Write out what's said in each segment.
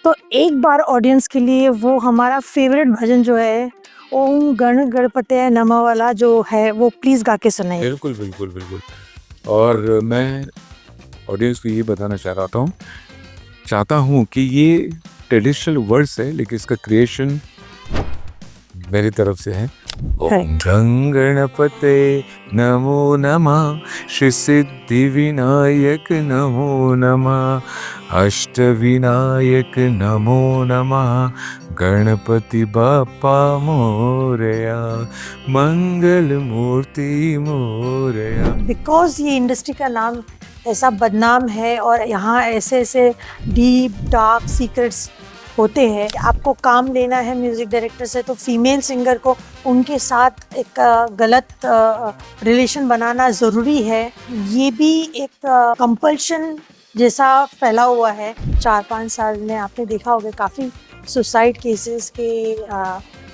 तो एक बार ऑडियंस के लिए वो हमारा फेवरेट भजन जो है ओम गण गणपते नमः वाला जो है वो प्लीज गा के सुनाइए। बिल्कुल बिल्कुल बिल्कुल। और मैं ऑडियंस को ये बताना चाहता हूँ कि ये ट्रेडिशनल वर्ड्स है, लेकिन इसका क्रिएशन मेरी तरफ से है। ओम गं गणपते नमो नमः, श्री सिद्धि विनायक नमो नमः, अष्ट विनायक नमो नमः, गणपति बाप्पा मोरया, मंगल मूर्ति मोरया। बिकॉज ये इंडस्ट्री का नाम ऐसा बदनाम है और यहाँ ऐसे ऐसे डीप डार्क सीक्रेट्स होते हैं। आपको काम लेना है म्यूजिक डायरेक्टर से तो फीमेल सिंगर को उनके साथ एक गलत रिलेशन बनाना ज़रूरी है। ये भी एक कंपल्शन जैसा फैला हुआ है। 4-5 साल में आपने देखा होगा काफ़ी सुसाइड केसेस के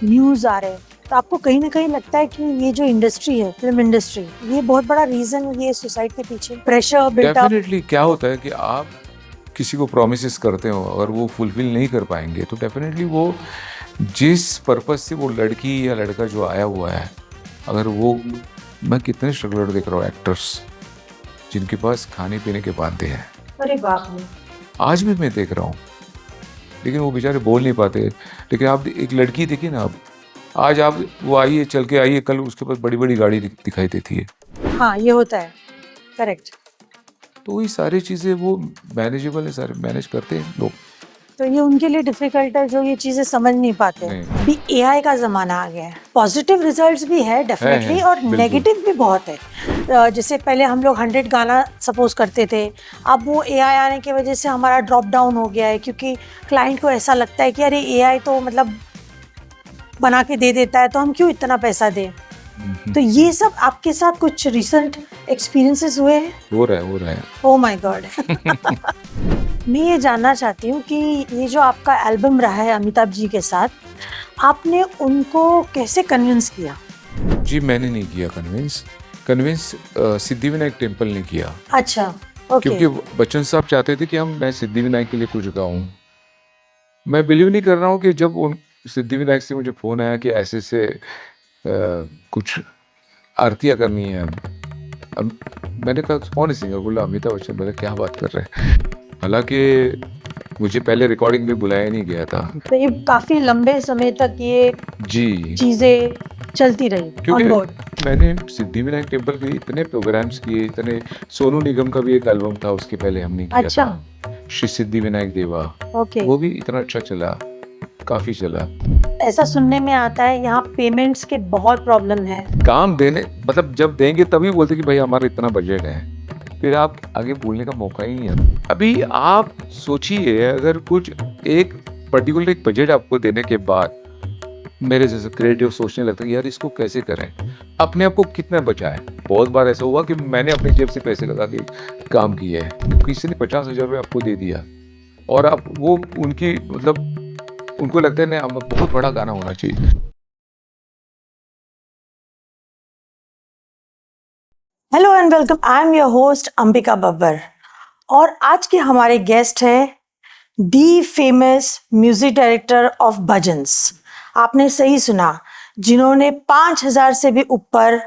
न्यूज़ आ रहे हैं। तो आपको कहीं ना कहीं लगता है कि ये जो इंडस्ट्री है, फिल्म इंडस्ट्री, ये बहुत बड़ा रीज़न ये सुसाइड के पीछे प्रेशर बिल्ट अप। डेफिनेटली क्या होता है कि आप किसी को प्रोमिस करते हो, अगर वो फुलफिल नहीं कर पाएंगे तो डेफिनेटली वो जिस पर्पस से वो लड़की या लड़का जो आया हुआ है, अगर वो, मैं कितने स्ट्रगलर देख रहा हूँ एक्टर्स जिनके पास खाने पीने के बांधे हैं, अरे बाप रे, आज भी मैं देख रहा हूँ, लेकिन वो बेचारे बोल नहीं पाते। लेकिन आप एक लड़की देखिए ना, आप आज आप वो आइए, चल के आइए, कल उसके पास बड़ी बड़ी गाड़ी दिखाई देती है। हाँ ये होता है, करेक्ट। तो ये सारी चीज़ें वो मैनेजेबल है, सारे मैनेज करते हैं लोग। तो ये उनके लिए डिफिकल्ट है जो ये चीज़ें समझ नहीं पाते। अभी एआई का ज़माना आ गया है, पॉजिटिव रिजल्ट्स भी है डेफिनेटली और नेगेटिव भी बहुत है। जैसे पहले हम लोग 100 गाना सपोज करते थे, अब वो एआई आने की वजह से हमारा ड्रॉप डाउन हो गया है, क्योंकि क्लाइंट को ऐसा लगता है कि अरे एआई तो मतलब बना के दे देता है तो हम क्यों इतना पैसा दें। तो ये सब आपके साथ कुछ रिसेंट एक्सपीरियंसेस हुए हैं? हो रहा है। Oh my God. मैं ये जानना चाहती हूँ कि ये जो आपका एल्बम रहा है अमिताभ जी के साथ, आपने उनको कैसे कन्विंस किया? जी मैंने नहीं किया कन्विंस सिद्धिविनायक टेम्पल ने किया। अच्छा, ओके। क्योंकि बच्चन साहब चाहते थे कि मैं सिद्धिविनायक के लिए कुछ गाऊं। मैं बिलीव नहीं कर रहा हूँ कि जब उन सिद्धिविनायक से मुझे फ़ोन आया कि ऐसे से कुछ आरतियाँ करनी है, अब मैंने कहा कौन है सिंगर? बोला अमिताभ बच्चन। बोला क्या बात कर रहे हैं? हालांकि मुझे पहले रिकॉर्डिंग में बुलाया नहीं गया था। तो ये काफी लंबे समय तक ये जी चीजें चलती रही क्योंकि ऑन बोर्ड। मैंने सिद्धिविनायक टेम्पल के इतने प्रोग्राम्स किए, इतने, सोनू निगम का भी एक एल्बम था उसके पहले हमने किया। अच्छा था श्री सिद्धिविनायक देवा, ओके। वो भी इतना अच्छा चला, काफी चला। ऐसा सुनने में आता है यहाँ पेमेंट्स के बहुत प्रॉब्लम है। काम देने, मतलब जब देंगे तभी बोलते कि भाई हमारा इतना बजट है, फिर आप आगे बोलने का मौका ही नहीं है। अभी आप सोचिए, अगर कुछ एक पर्टिकुलर एक बजट आपको देने के बाद मेरे जैसे क्रिएटिव सोचने लगता है कि यार इसको कैसे करें, अपने आप को कितना बचाएं। बहुत बार ऐसा हुआ कि मैंने अपनी जेब से पैसे लगा के काम किया है, किसी ने 50,000 रुपये आपको दे दिया और आप वो उनकी, मतलब उनको लगता है नहीं बहुत बड़ा गाना होना चाहिए। Hello and welcome, I am your host Ambika Babbar और आज के हमारे गेस्ट है the famous music director of bhajans. आपने सही सुना, जिन्होंने 5,000 से भी ऊपर,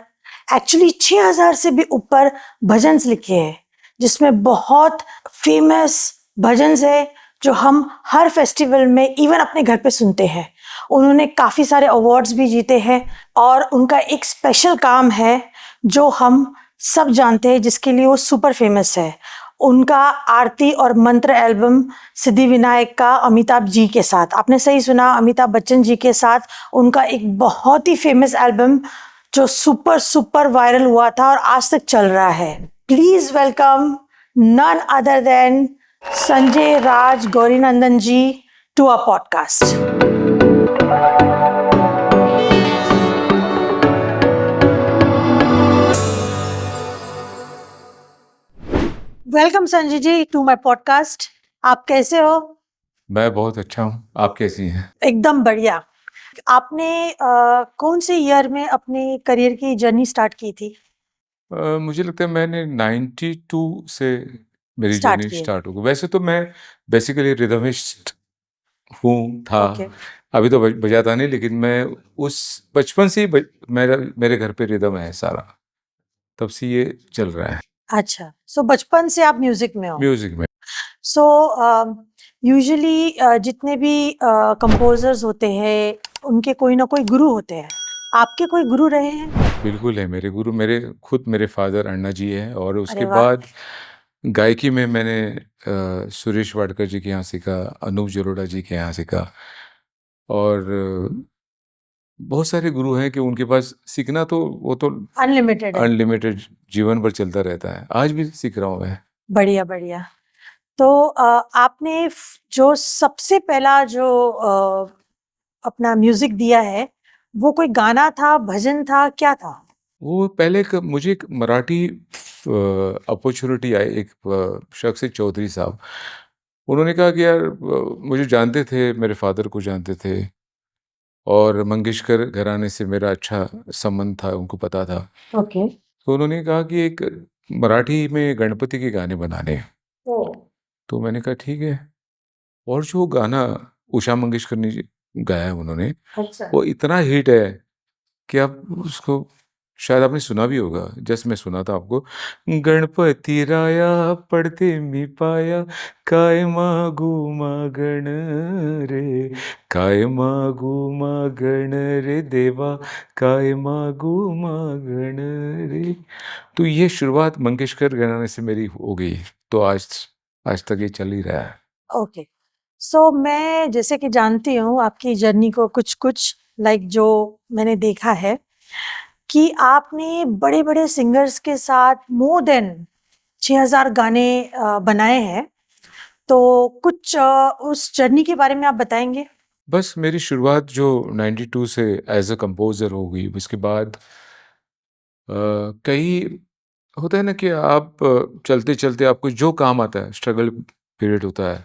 एक्चुअली 6,000 से भी ऊपर भजन्स लिखे हैं, जिसमें बहुत फेमस भजन्स है जो हम हर फेस्टिवल में इवन अपने घर पे सुनते हैं। उन्होंने काफ़ी सारे अवार्ड्स भी जीते हैं और उनका एक स्पेशल काम है जो हम सब जानते हैं, जिसके लिए वो सुपर फेमस है। उनका आरती और मंत्र एल्बम सिद्धिविनायक का अमिताभ जी के साथ, आपने सही सुना, अमिताभ बच्चन जी के साथ उनका एक बहुत ही फेमस एल्बम जो सुपर सुपर वायरल हुआ था और आज तक चल रहा है। Please welcome none other than Sanjay Raj Gaurinandan ji to a podcast. Welcome Sanjay ji to my podcast. आप कैसे हो? मैं बहुत अच्छा हूँ, आप कैसी हैं? एकदम बढ़िया। आपने कौन से ईयर में अपने करियर की जर्नी स्टार्ट की थी? मुझे लगता है मैंने 92 से मेरी स्टार्ट जर्नी किए। स्टार्ट हो गई। वैसे तो मैं बेसिकली रिदमिस्ट हूँ था। ओके। अभी तो बजाता नहीं, लेकिन मैं उस बचपन से ही मेरे घर पे रिदम है सारा, तब से ये चल रहा है अच्छा, सो बचपन से आप म्यूजिक में हो। म्यूजिक में। सो यूजुअली जितने भी कंपोजर्स होते हैं उनके कोई ना कोई गुरु होते हैं, आपके कोई गुरु रहे हैं? बिल्कुल है मेरे गुरु, मेरे फादर अण्णा जी है, और अरे उसके वाह। बाद गायकी में मैंने सुरेश वाडकर जी के यहाँ सीखा, अनूप जलोटा जी के यहाँ सीखा, और बहुत सारे गुरु हैं कि उनके पास सीखना तो वो तो अनलिमिटेड है। अनलिमिटेड जीवन भर चलता रहता है, आज भी सीख रहा हूँ मैं। बढ़िया बढ़िया। तो आपने जो सबसे पहला जो अपना म्यूजिक दिया है वो कोई गाना था, भजन था, क्या था? वो पहले मुझे एक मराठी अपॉर्चुनिटी आई, एक शख्स है चौधरी साहब, उन्होंने कहा कि यार मुझे जानते थे, मेरे फादर को जानते थे, और मंगेशकर घराने से मेरा अच्छा संबंध था, उनको पता था। ओके। तो उन्होंने कहा कि एक मराठी में गणपति के गाने बनाने हैं। ओ। तो मैंने कहा ठीक है। और जो गाना उषा मंगेशकर ने गाया है उन्होंने, अच्छा। वो इतना हिट है कि आप उसको शायद आपने सुना भी होगा, जस्ट मैं सुना था आपको। गणपति राया पढ़ते मी पाया, काय मागू मागण रे, काय मागू मागण रे देवा, काय मागू मागण रे। तो ये शुरुआत मंगेशकर घराने से मेरी हो गई, तो आज आज तक ये चल ही रहा है। ओके। सो मैं जैसे कि जानती हूँ आपकी जर्नी को, कुछ कुछ लाइक जो मैंने देखा है कि आपने बड़े बड़े सिंगर्स के साथ मोर देन 6000 गाने बनाए हैं। तो कुछ उस जर्नी के बारे में आप बताएंगे? बस मेरी शुरुआत जो 92 से एज अ कंपोज़र हो गई, उसके बाद कई होता है ना कि आप चलते-चलते आपको जो काम आता है, स्ट्रगल पीरियड होता है,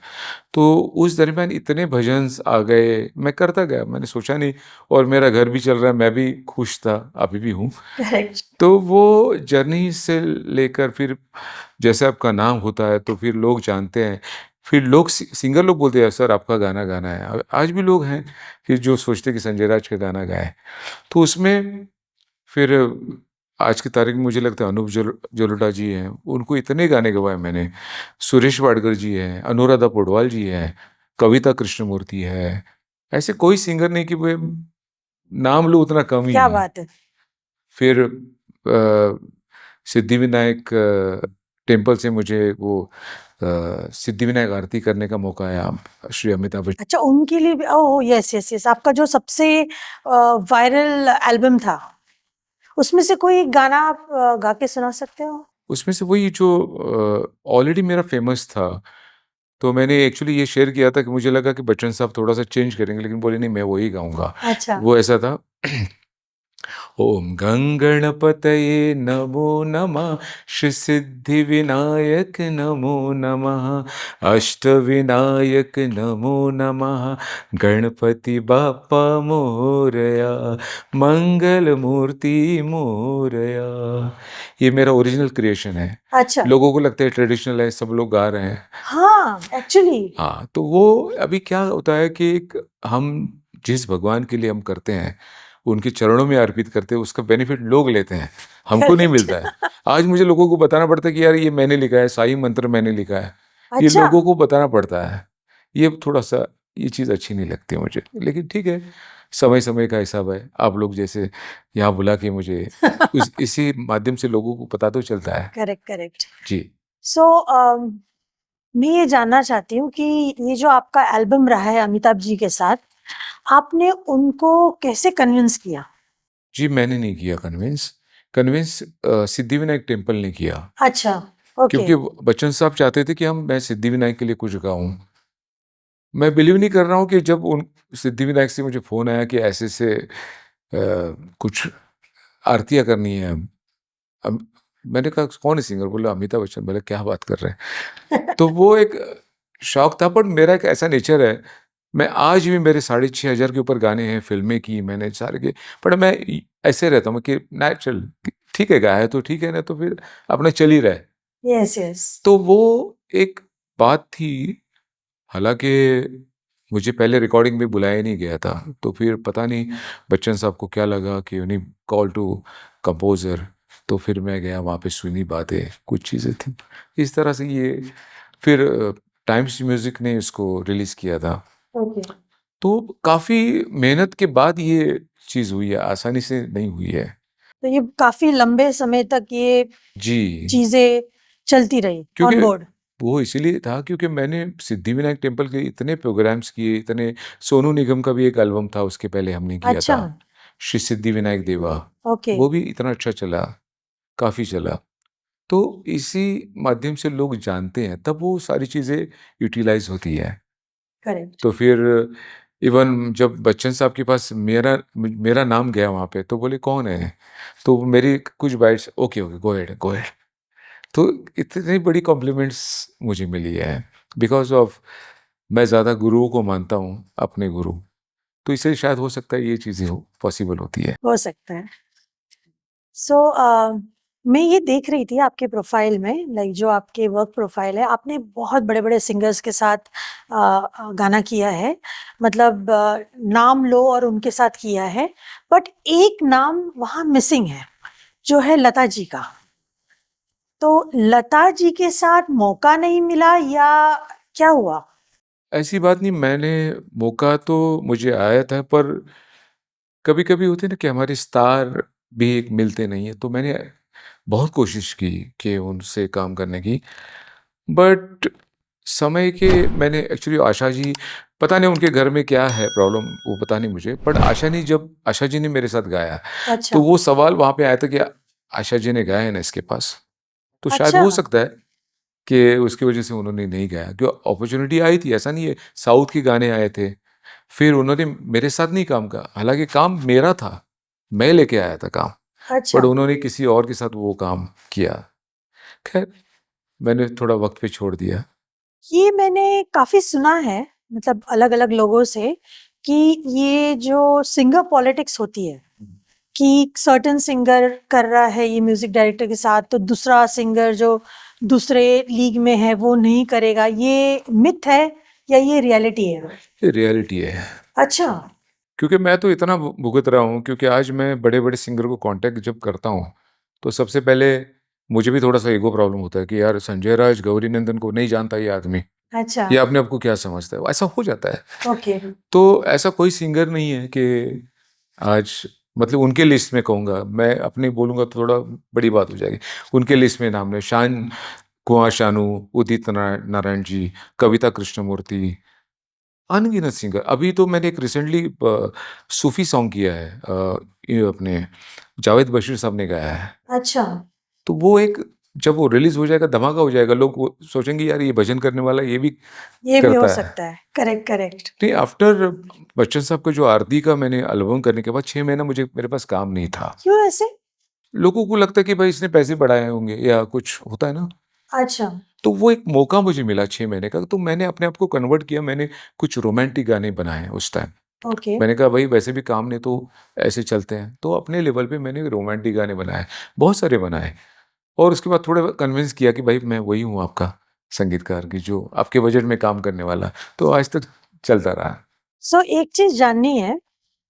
तो उस दरमियान इतने भजन्स आ गए, मैं करता गया, मैंने सोचा नहीं, और मेरा घर भी चल रहा है, मैं भी खुश था, अभी भी हूँ। करेक्ट। तो वो जर्नी से लेकर फिर जैसे आपका नाम होता है, तो फिर लोग जानते हैं, फिर लोग सिंगर लोग बोलते हैं सर आपका गाना गाना है। आज भी लोग हैं कि जो सोचते हैं कि संजय राज का गाना गाएँ। तो उसमें फिर आज की तारीख में मुझे लगता है अनूप जलोटा जी हैं, उनको इतने गाने गवाए मैंने। सुरेश वाडकर जी हैं, अनुराधा पौडवाल जी हैं, कविता कृष्णमूर्ति है। ऐसे कोई सिंगर नहीं कि वो नाम लूँ उतना कम ही क्या है। बात है। फिर सिद्धिविनायक टेम्पल से मुझे वो सिद्धिविनायक आरती करने का मौका आया, श्री अमिताभ बच्चन। अच्छा, उनके लिए भी। ओह यस यस यस, आपका जो सबसे वायरल एल्बम था उसमें से कोई गाना आप गा के सुना सकते हो? उसमें से वही जो ऑलरेडी मेरा फेमस था, तो मैंने एक्चुअली ये शेयर किया था कि मुझे लगा कि बच्चन साहब थोड़ा-सा चेंज करेंगे, लेकिन बोले नहीं मैं वही गाऊँगा। अच्छा। वो ऐसा था। ओम गंगणपतये नमो नमः, श्री सिद्धिविनायक नमो नमः, अष्टविनायक नमो नमः, गणपति बाप्पा मोरया, मंगल मूर्ति मोरया। ये मेरा ओरिजिनल क्रिएशन है। अच्छा। लोगों को लगता है ट्रेडिशनल है, सब लोग गा रहे हैं। हाँ एक्चुअली। हाँ, तो वो अभी क्या होता है कि हम जिस भगवान के लिए हम करते हैं, उनके चरणों में अर्पित करते हैं, उसका बेनिफिट लोग लेते हैं, हमको नहीं करेक्ट। मिलता है। आज मुझे लोगों को बताना पड़ता है कि यार ये मैंने लिखा है, साईं मंत्र मैंने लिखा है। ये अच्छा। लोगों को बताना पड़ता है। ये थोड़ा-सा ये चीज़ अच्छी नहीं लगती है मुझे। लेकिन ठीक है, समय-समय का हिसाब है। आप लोग जैसे यहाँ बुला के मुझे इसी माध्यम से लोगों को पता तो चलता है। Correct correct. जी। सो मैं ये जानना चाहती हूँ कि ये जो आपका एल्बम रहा है अमिताभ जी के साथ, आपने उनको कैसे कन्विंस किया? जी, मैंने नहीं किया कन्विंस। कन्विंस सिद्धिविनायक टेम्पल ने किया। अच्छा। ओके। क्योंकि बच्चन साहब चाहते थे कि मैं सिद्धिविनायक के लिए कुछ गाऊँ। मैं बिलीव नहीं कर रहा हूँ कि जब उन सिद्धिविनायक से मुझे फ़ोन आया कि ऐसे-ऐसे कुछ आरतियाँ करनी है। अब मैंने कहा कौन है सिंगर? बोला अमिताभ बच्चन। बोले क्या बात कर रहे हैं? तो वो एक शौक था, पर मेरा एक ऐसा नेचर है, मैं आज भी मेरे 6500 के ऊपर गाने हैं, फ़िल्में की मैंने सारे के, पर मैं ऐसे रहता हूँ कि नेचुरल, ठीक है गाया है तो ठीक है, नहीं तो फिर अपना चल ही रहा है। Yes yes. तो वो एक बात थी, हालाँकि मुझे पहले रिकॉर्डिंग में बुलाया नहीं गया था, तो फिर पता नहीं बच्चन साहब को क्या लगा कि उन्हें कॉल टू कंपोज़र, तो फिर मैं गया वहाँ पे, सुनी बातें, कुछ चीज़ें थी। इस तरह से ये फिर टाइम्स म्यूज़िक ने इसको रिलीज़ किया था। ओके। तो काफ़ी मेहनत के बाद ये चीज़ हुई है, आसानी से नहीं हुई है। तो ये काफी लंबे समय तक ये जी, चीजें चलती रही क्योंकि ऑन बोर्ड। वो इसीलिए था क्योंकि मैंने सिद्धिविनायक टेम्पल के इतने प्रोग्राम्स किए, इतने, सोनू निगम का भी एक एल्बम था उसके पहले हमने किया अच्छा। था, श्री सिद्धिविनायक देवा, ओके। वो भी इतना अच्छा चला, काफ़ी चला। तो इसी माध्यम से लोग जानते हैं, तब वो सारी चीज़ें यूटिलाइज़ होती है। करेक्ट। तो फिर इवन जब बच्चन साहब के पास मेरा नाम गया वहाँ पे, तो बोले कौन है? तो मेरी कुछ bytes, okay, okay, go ahead, go ahead. तो इतनी बड़ी कॉम्प्लीमेंट्स मुझे मिली है बिकॉज़ ऑफ, मैं ज़्यादा गुरुओं को मानता हूँ, अपने गुरु। तो इससे शायद हो सकता है ये चीज़ें हो पॉसिबल होती है। हो सकता है। सो मैं ये देख रही थी आपके प्रोफाइल में, लाइक जो आपके वर्क प्रोफाइल है, आपने बहुत बड़े बड़े सिंगर्स के साथ गाना किया है, मतलब नाम लो और उनके साथ किया है, बट एक नाम वहाँ मिसिंग है, जो है लता जी का। तो लता जी के साथ मौका नहीं मिला या क्या हुआ? ऐसी बात नहीं, मैंने, मौका तो मुझे आया था, पर कभी-कभी होते हैं ना कि हमारे स्टार भी एक मिलते नहीं हैं, तो मैंने बहुत कोशिश की कि उनसे काम करने की, बट समय के, मैंने एक्चुअली आशा जी, पता नहीं उनके घर में क्या है प्रॉब्लम, वो पता नहीं मुझे, बट आशा जी ने मेरे साथ गाया, अच्छा। तो वो सवाल वहाँ पे आया था कि आशा जी ने गाया है ना इसके पास, तो शायद अच्छा। हो सकता है कि उसकी वजह से उन्होंने नहीं गाया, क्यों अपॉर्चुनिटी आई थी, ऐसा नहीं है, साउथ के गाने आए थे, फिर उन्होंने मेरे साथ नहीं काम करा, हालाँकि काम मेरा था, मैं लेके आया था काम, अच्छा। बट उन्होंने किसी और के साथ वो काम किया। ख़ैर, मैंने थोड़ा वक़्त पे छोड़ दिया। ये मैंने काफी सुना है, मतलब अलग अलग लोगों से, कि ये जो सिंगर पॉलिटिक्स होती है, कि सर्टेन सिंगर कर रहा है ये म्यूजिक डायरेक्टर के साथ, तो दूसरा सिंगर जो दूसरे लीग में है वो नहीं करेगा, ये मिथ है या ये रियलिटी है? ये रियलिटी है, अच्छा। क्योंकि मैं तो इतना भुगत रहा हूँ, क्योंकि आज मैं बड़े-बड़े सिंगर को कॉन्टैक्ट जब करता हूँ, तो सबसे पहले मुझे भी थोड़ा-सा ईगो प्रॉब्लम होता है कि यार संजय राज, गौरी नंदन को नहीं जानता ये आदमी, अच्छा। ये अपने आप को क्या समझता है? ऐसा हो जाता है। ओके। तो ऐसा कोई सिंगर नहीं है कि आज, मतलब उनके लिस्ट में कहूँगा, मैं अपने बोलूँगा तो थोड़ा बड़ी बात हो जाएगी। उनके लिस्ट में नाम है कुमार शानू, उदित नारायण जी, कविता कृष्णमूर्ति, अनगिनत सिंगर। अभी तो मैंने एक रिसेंटली सूफ़ी सॉन्ग किया है, ये अपने जावेद बशीर साहब ने गाया है। अच्छा। तो वो एक, जब वो रिलीज़ हो जाएगा, धमाका हो जाएगा, लोग वो सोचेंगे यार ये भजन करने वाला ये भी ये भी हो करता है। सकता है। Correct, correct. नहीं, आफ्टर बच्चन साहब का जो आरती का मैंने एल्बम करने के बाद 6 महीना मेरे पास काम नहीं था। क्यों ऐसे? लोगों को लगता है कि भाई इसने पैसे बढ़ाए होंगे या कुछ होता है ना, अच्छा। तो वो एक मौका मुझे मिला 6 महीने का, तो मैंने अपने आप को कन्वर्ट किया, मैंने कुछ रोमांटिक गाने बनाए उस टाइम। ओके। मैंने कहा भाई वैसे भी काम नहीं, तो ऐसे चलते हैं, तो अपने लेवल पे मैंने रोमांटिक गाने बनाए, बहुत सारे बनाए, और उसके बाद थोड़ा कन्विंस किया कि भाई मैं वही हूँ आपका संगीतकार कि जो आपके बजट में काम करने वाला, तो आज तक चलता रहा। सो एक चीज जाननी है,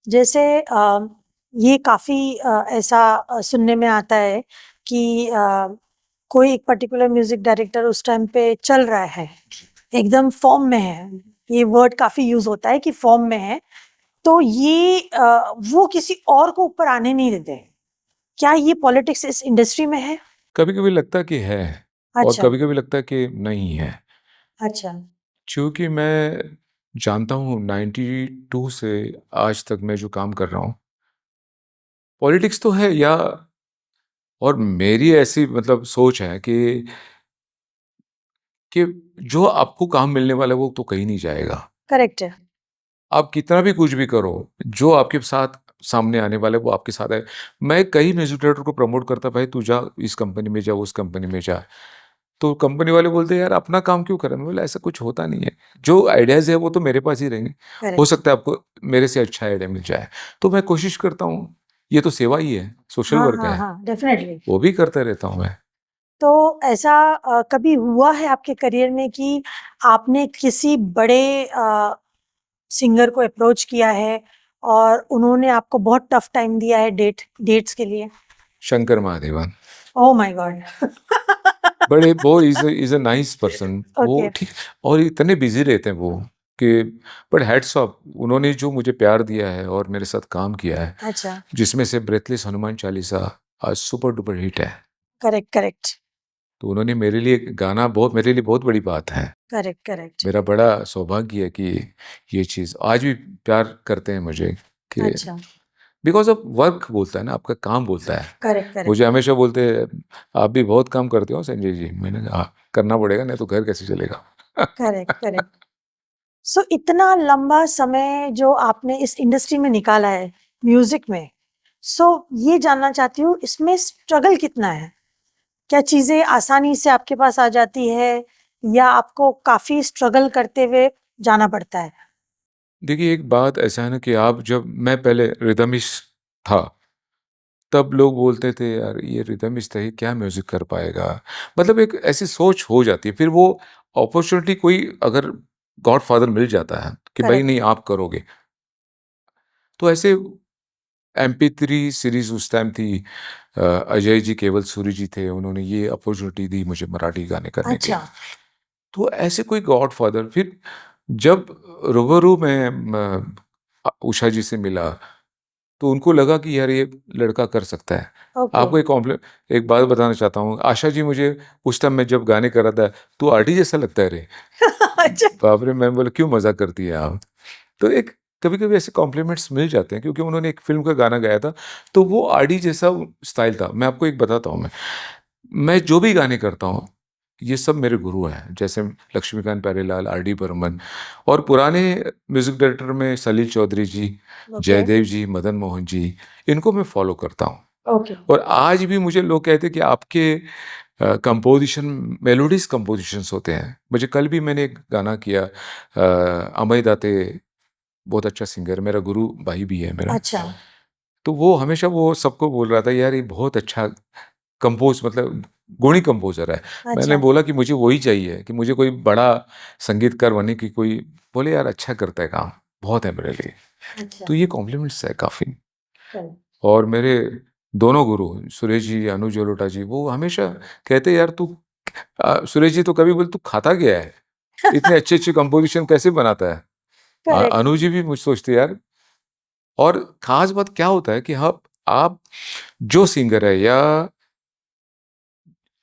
जैसे ये काफी ऐसा सुनने में आता है कि कोई एक पर्टिकुलर म्यूजिक डायरेक्टर उस टाइम पे चल रहा है, एकदम फॉर्म में है, ये वर्ड काफी यूज होता है कि फॉर्म में है, तो ये वो किसी और को ऊपर आने नहीं देते। क्या ये पॉलिटिक्स इस इंडस्ट्री में है? कभी-कभी लगता कि है, और अच्छा। कभी-कभी लगता कि नहीं है। अच्छा। चूँकि मैं जानता हूँ 92 से आज तक मैं जो काम कर रहा हूँ, पॉलिटिक्स तो है, या और मेरी ऐसी मतलब सोच है कि जो आपको काम मिलने वाला है वो तो कहीं नहीं जाएगा। करेक्ट है। आप कितना भी कुछ भी करो, जो आपके साथ सामने आने वाला है वो आपके साथ है। मैं कई म्यूज़िक डायरेक्टर को प्रमोट करता, भाई तू जा इस कंपनी में जा, उस कंपनी में जा। तो कंपनी वाले बोलते हैं यार अपना काम क्यों कर रहे हैं? मैं बोला ऐसा कुछ होता नहीं है। जो आइडियाज़ है वो तो मेरे पास ही रहेंगे। हो करेक्ट। सकता है आपको मेरे से अच्छा आइडिया मिल जाए। तो मैं कोशिश करता हूँ, ये तो सेवा ही है, सोशल हाँ, वर्क हाँ, है, हाँ, डेफिनेटली। वो भी करता रहता हूँ मैं। तो ऐसा कभी हुआ है आपके करियर में कि आपने किसी बड़े सिंगर को अप्रोच किया है और उन्होंने आपको बहुत टफ टाइम दिया है डेट्स के लिए? Shankar Mahadevan, oh my God. बड़े वो इज अ नाइस पर्सन, वो ओके। ठीक, और इतने बिजी रहते हैं वो कि, बट हैट्स ऑफ, उन्होंने जो मुझे प्यार दिया है और मेरे साथ काम किया है, अच्छा। जिसमें से ब्रेथलेस हनुमान चालीसा आज सुपर डुपर हिट है। करेक्ट करेक्ट तो उन्होंने मेरे लिए गाना, बहुत मेरे लिए बहुत बड़ी बात है। Correct correct. मेरा बड़ा सौभाग्य है कि ये चीज़ आज भी प्यार करते हैं मुझे, कि अच्छा। बिकॉज ऑफ वर्क बोलता है ना, आपका काम बोलता है। Correct correct. मुझे हमेशा बोलते हैं आप भी बहुत काम करते हो संजय जी, मैंने कहा "हाँ, करना पड़ेगा, नहीं तो घर कैसे चलेगा"। Correct correct. सो इतना लंबा समय जो आपने इस इंडस्ट्री में निकाला है म्यूजिक में, सो ये जानना चाहती हूँ इसमें स्ट्रगल कितना है? क्या चीजें आसानी से आपके पास आ जाती है या आपको काफी स्ट्रगल करते हुए जाना पड़ता है? देखिए एक बात ऐसा है ना कि आप, जब मैं पहले रिदमिस्ट था, तब लोग बोलते थे यार ये रिदमिस्ट है, ये क्या म्यूजिक कर पाएगा, मतलब एक ऐसी सोच हो जाती है। फिर वो अपॉर्चुनिटी कोई अगर गॉड फादर मिल जाता है कि भाई करेक्ट। नहीं आप करोगे, तो ऐसे MP3 सीरीज उस टाइम थी, अजय जी, केवल सूरी जी थे, उन्होंने ये अपॉर्चुनिटी दी मुझे मराठी गाने करने की। अच्छा। तो ऐसे कोई गॉड फादर, फिर जब रूबरू में उषा जी से मिला, तो उनको लगा कि यार ये लड़का कर सकता है। ओके। आपको एक बात बताना चाहता हूँ, आशा जी मुझे उस टाइम में जब गाने कर रहा था, तो आरडी जैसा लगता है रे। अच्छा। बाप रे, मैं बोला क्यों मजाक करती है आप। तो एक कभी कभी ऐसे कॉम्प्लीमेंट्स मिल जाते हैं, क्योंकि उन्होंने एक फिल्म का गाना गाया था, तो वो आरडी जैसा स्टाइल था। मैं आपको एक बताता हूँ, मैं जो भी गाने करता हूँ, ये सब मेरे गुरु हैं, जैसे लक्ष्मीकांत प्यारेलाल, आर.डी. बर्मन, और पुराने म्यूजिक डायरेक्टर में सलील चौधरी जी, ओके। जयदेव जी, मदन मोहन जी, इनको मैं फॉलो करता हूँ। ओके। और आज भी मुझे लोग कहते हैं कि आपके कंपोजिशन, मेलोडियस कंपोजिशंस होते हैं। मुझे कल भी मैंने एक गाना किया, अमय दाते, बहुत अच्छा सिंगर, मेरा गुरु भाई भी है मेरा। अच्छा। तो वो हमेशा वो सबको बोल रहा था यार ये बहुत अच्छा कंपोज, मतलब गुणी कंपोजर है। मैंने अच्छा। बोला कि मुझे वही चाहिए, कि मुझे कोई बड़ा संगीतकार बनने की कोई, बोले यार अच्छा करता है काम, बहुत है मेरे लिए। अच्छा। तो ये कॉम्प्लीमेंट्स है काफ़ी। चलो। और मेरे दोनों गुरु सुरेश जी, अनुज जलोटा जी, वो हमेशा कहते यार तू, सुरेश जी तो कभी बोले तू खाता क्या है, इतने अच्छे अच्छे कंपोजिशन कैसे बनाता है। करेक्ट। अनुज जी भी मुझ सोचते यार। और खास बात क्या होता है कि आप जो सिंगर है, या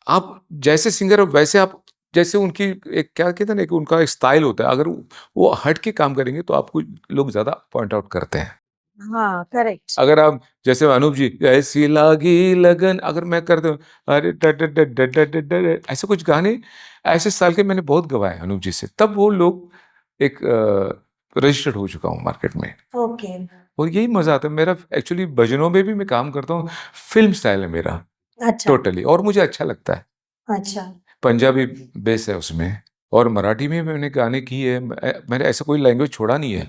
आप जैसे सिंगर हो वैसे आप, जैसे उनकी एक क्या कहते हैं ना, कि उनका एक स्टाइल होता है, अगर वो हट के काम करेंगे तो आपको लोग ज्यादा पॉइंट आउट करते हैं। हाँ करेक्ट। अगर आप जैसे अनूप जी, ऐसी लागी लगन, अगर मैं करता हूँ अरे ऐसे कुछ गाने, ऐसे साल के मैंने बहुत गवाए अनूप जी से, तब वो लोग एक रजिस्टर्ड हो चुका हूँ मार्केट में। ओके। और यही मजा आता है मेरा, एक्चुअली भजनों में भी मैं काम करता हूँ, फिल्म स्टाइल है मेरा अच्छा। टोटली, और मुझे अच्छा लगता है। अच्छा। पंजाबी बेस है उसमें, और मराठी में मैंने गाने किए हैं। मैंने ऐसा कोई लैंग्वेज छोड़ा नहीं है,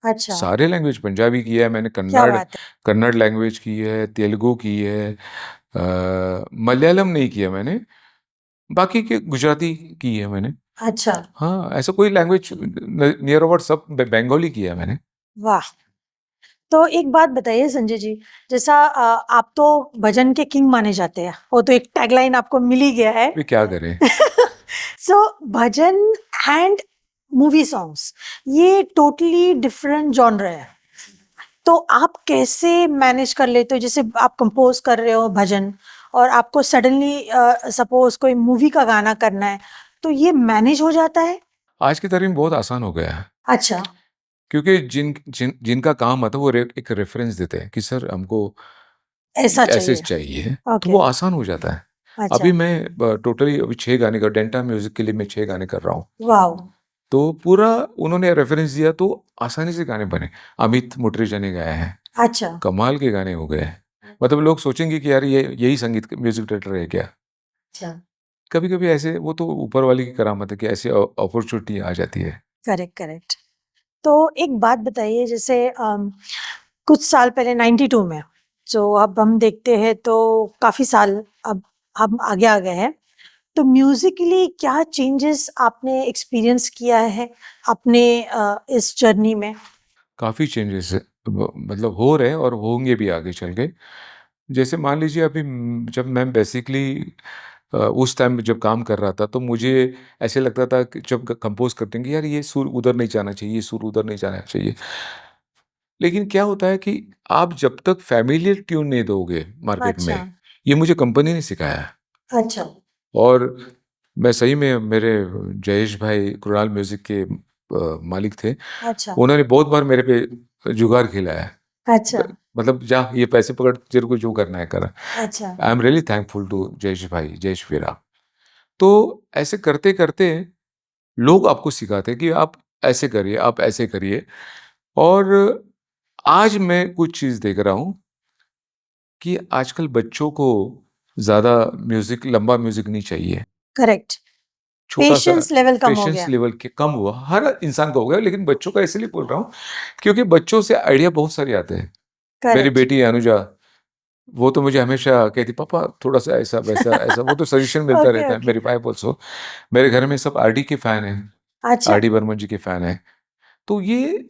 अच्छा। सारे लैंग्वेज, पंजाबी की है मैंने, क्या कन्नड़, बात है। कन्नड़ लैंग्वेज की है, तेलुगु की है, मलयालम नहीं किया मैंने, बाकी के गुजराती की है मैंने। अच्छा। हाँ, ऐसा कोई लैंग्वेज नियर अबाउट सब, बंगाली किया है मैंने। वाह। तो एक बात बताइए संजय जी, जैसा आप तो भजन के किंग माने जाते हैं, वो तो एक टैगलाइन आपको मिल ही गया है। वे क्या करें। सो भजन एंड मूवी सॉन्ग्स, ये टोटली डिफरेंट जॉनर है। तो आप कैसे मैनेज कर लेते हो? जैसे आप कंपोज कर रहे हो भजन और आपको सडनली सपोज कोई मूवी का गाना करना है, तो ये मैनेज हो जाता है? आज की तारीख में बहुत आसान हो गया है, अच्छा। क्योंकि जिनका काम आता है वो एक रेफरेंस देते हैं कि सर हमको ऐसा ऐसे चाहिए। चाहिए, तो ओके। वो आसान हो जाता है। अच्छा। अभी मैं टोटली अभी 6 गाने का, डेंटा म्यूजिक के लिए मैं 6 गाने कर रहा हूँ। वाओ। तो पूरा उन्होंने रेफरेंस दिया, तो आसानी से गाने बने। अमित मुटरेजा ने गाया है, अच्छा। कमाल के गाने हो गए हैं। मतलब लोग सोचेंगे कि यार ये यही संगीत म्यूजिक डायरेक्टर है क्या। अच्छा। कभी कभी ऐसे, वो तो ऊपर वाले की करामत है कि ऐसी अपॉर्चुनिटी आ जाती है। Correct correct. तो एक बात बताइए, जैसे कुछ साल पहले 92 में, जो अब हम देखते हैं तो काफी साल अब हम आगे आ गए हैं, तो म्यूजिकली क्या चेंजेस आपने एक्सपीरियंस किया है अपने इस जर्नी में? काफ़ी चेंजेस मतलब हो रहे हैं और होंगे भी आगे चल के। जैसे मान लीजिए अभी जब मैं बेसिकली उस टाइम में जब काम कर रहा था तो मुझे ऐसे लगता था कि जब कंपोज करते हैं कि यार ये सुर उधर नहीं जाना चाहिए, ये सुर उधर नहीं जाना चाहिए। लेकिन क्या होता है कि आप जब तक फ़ैमिलियर ट्यून नहीं दोगे मार्केट अच्छा, में, ये मुझे कंपनी ने सिखाया है। अच्छा, और मैं सही में मेरे जयेश भाई कृणाल म्यूज़िक के मालिक थे। अच्छा, उन्होंने बहुत बार मेरे पे जुगाड़ खेला है। अच्छा, मतलब जा ये पैसे पकड़ तेरे को जो करना है कर। अच्छा, I am really thankful to Jayesh भाई, जयेश वीरा। तो ऐसे करते-करते लोग आपको सिखाते हैं कि आप ऐसे करिए, आप ऐसे करिए। और आज मैं कुछ चीज़ देख रहा हूँ कि आजकल बच्चों को ज़्यादा म्यूज़िक लंबा म्यूज़िक नहीं चाहिए। करेक्ट। छोटा-सा पेशेंस लेवल कम हो पेशेंस गया। लेवल के कम हुआ, हर इंसान का हो गया, लेकिन बच्चों का इसलिए बोल रहा हूँ क्योंकि बच्चों से आइडिया बहुत सारे आते हैं। मेरी करेक्ट। बेटी अनुजा, वो तो मुझे हमेशा कहती पापा थोड़ा-सा ऐसा, वैसा, ऐसा, वो तो सजेशन मिलता ओके, रहता है। ओके। मेरी वाइफ ऑल्सो। मेरे घर में सब आरडी के फैन हैं, अच्छा, आरडी बर्मन जी के फैन हैं। तो ये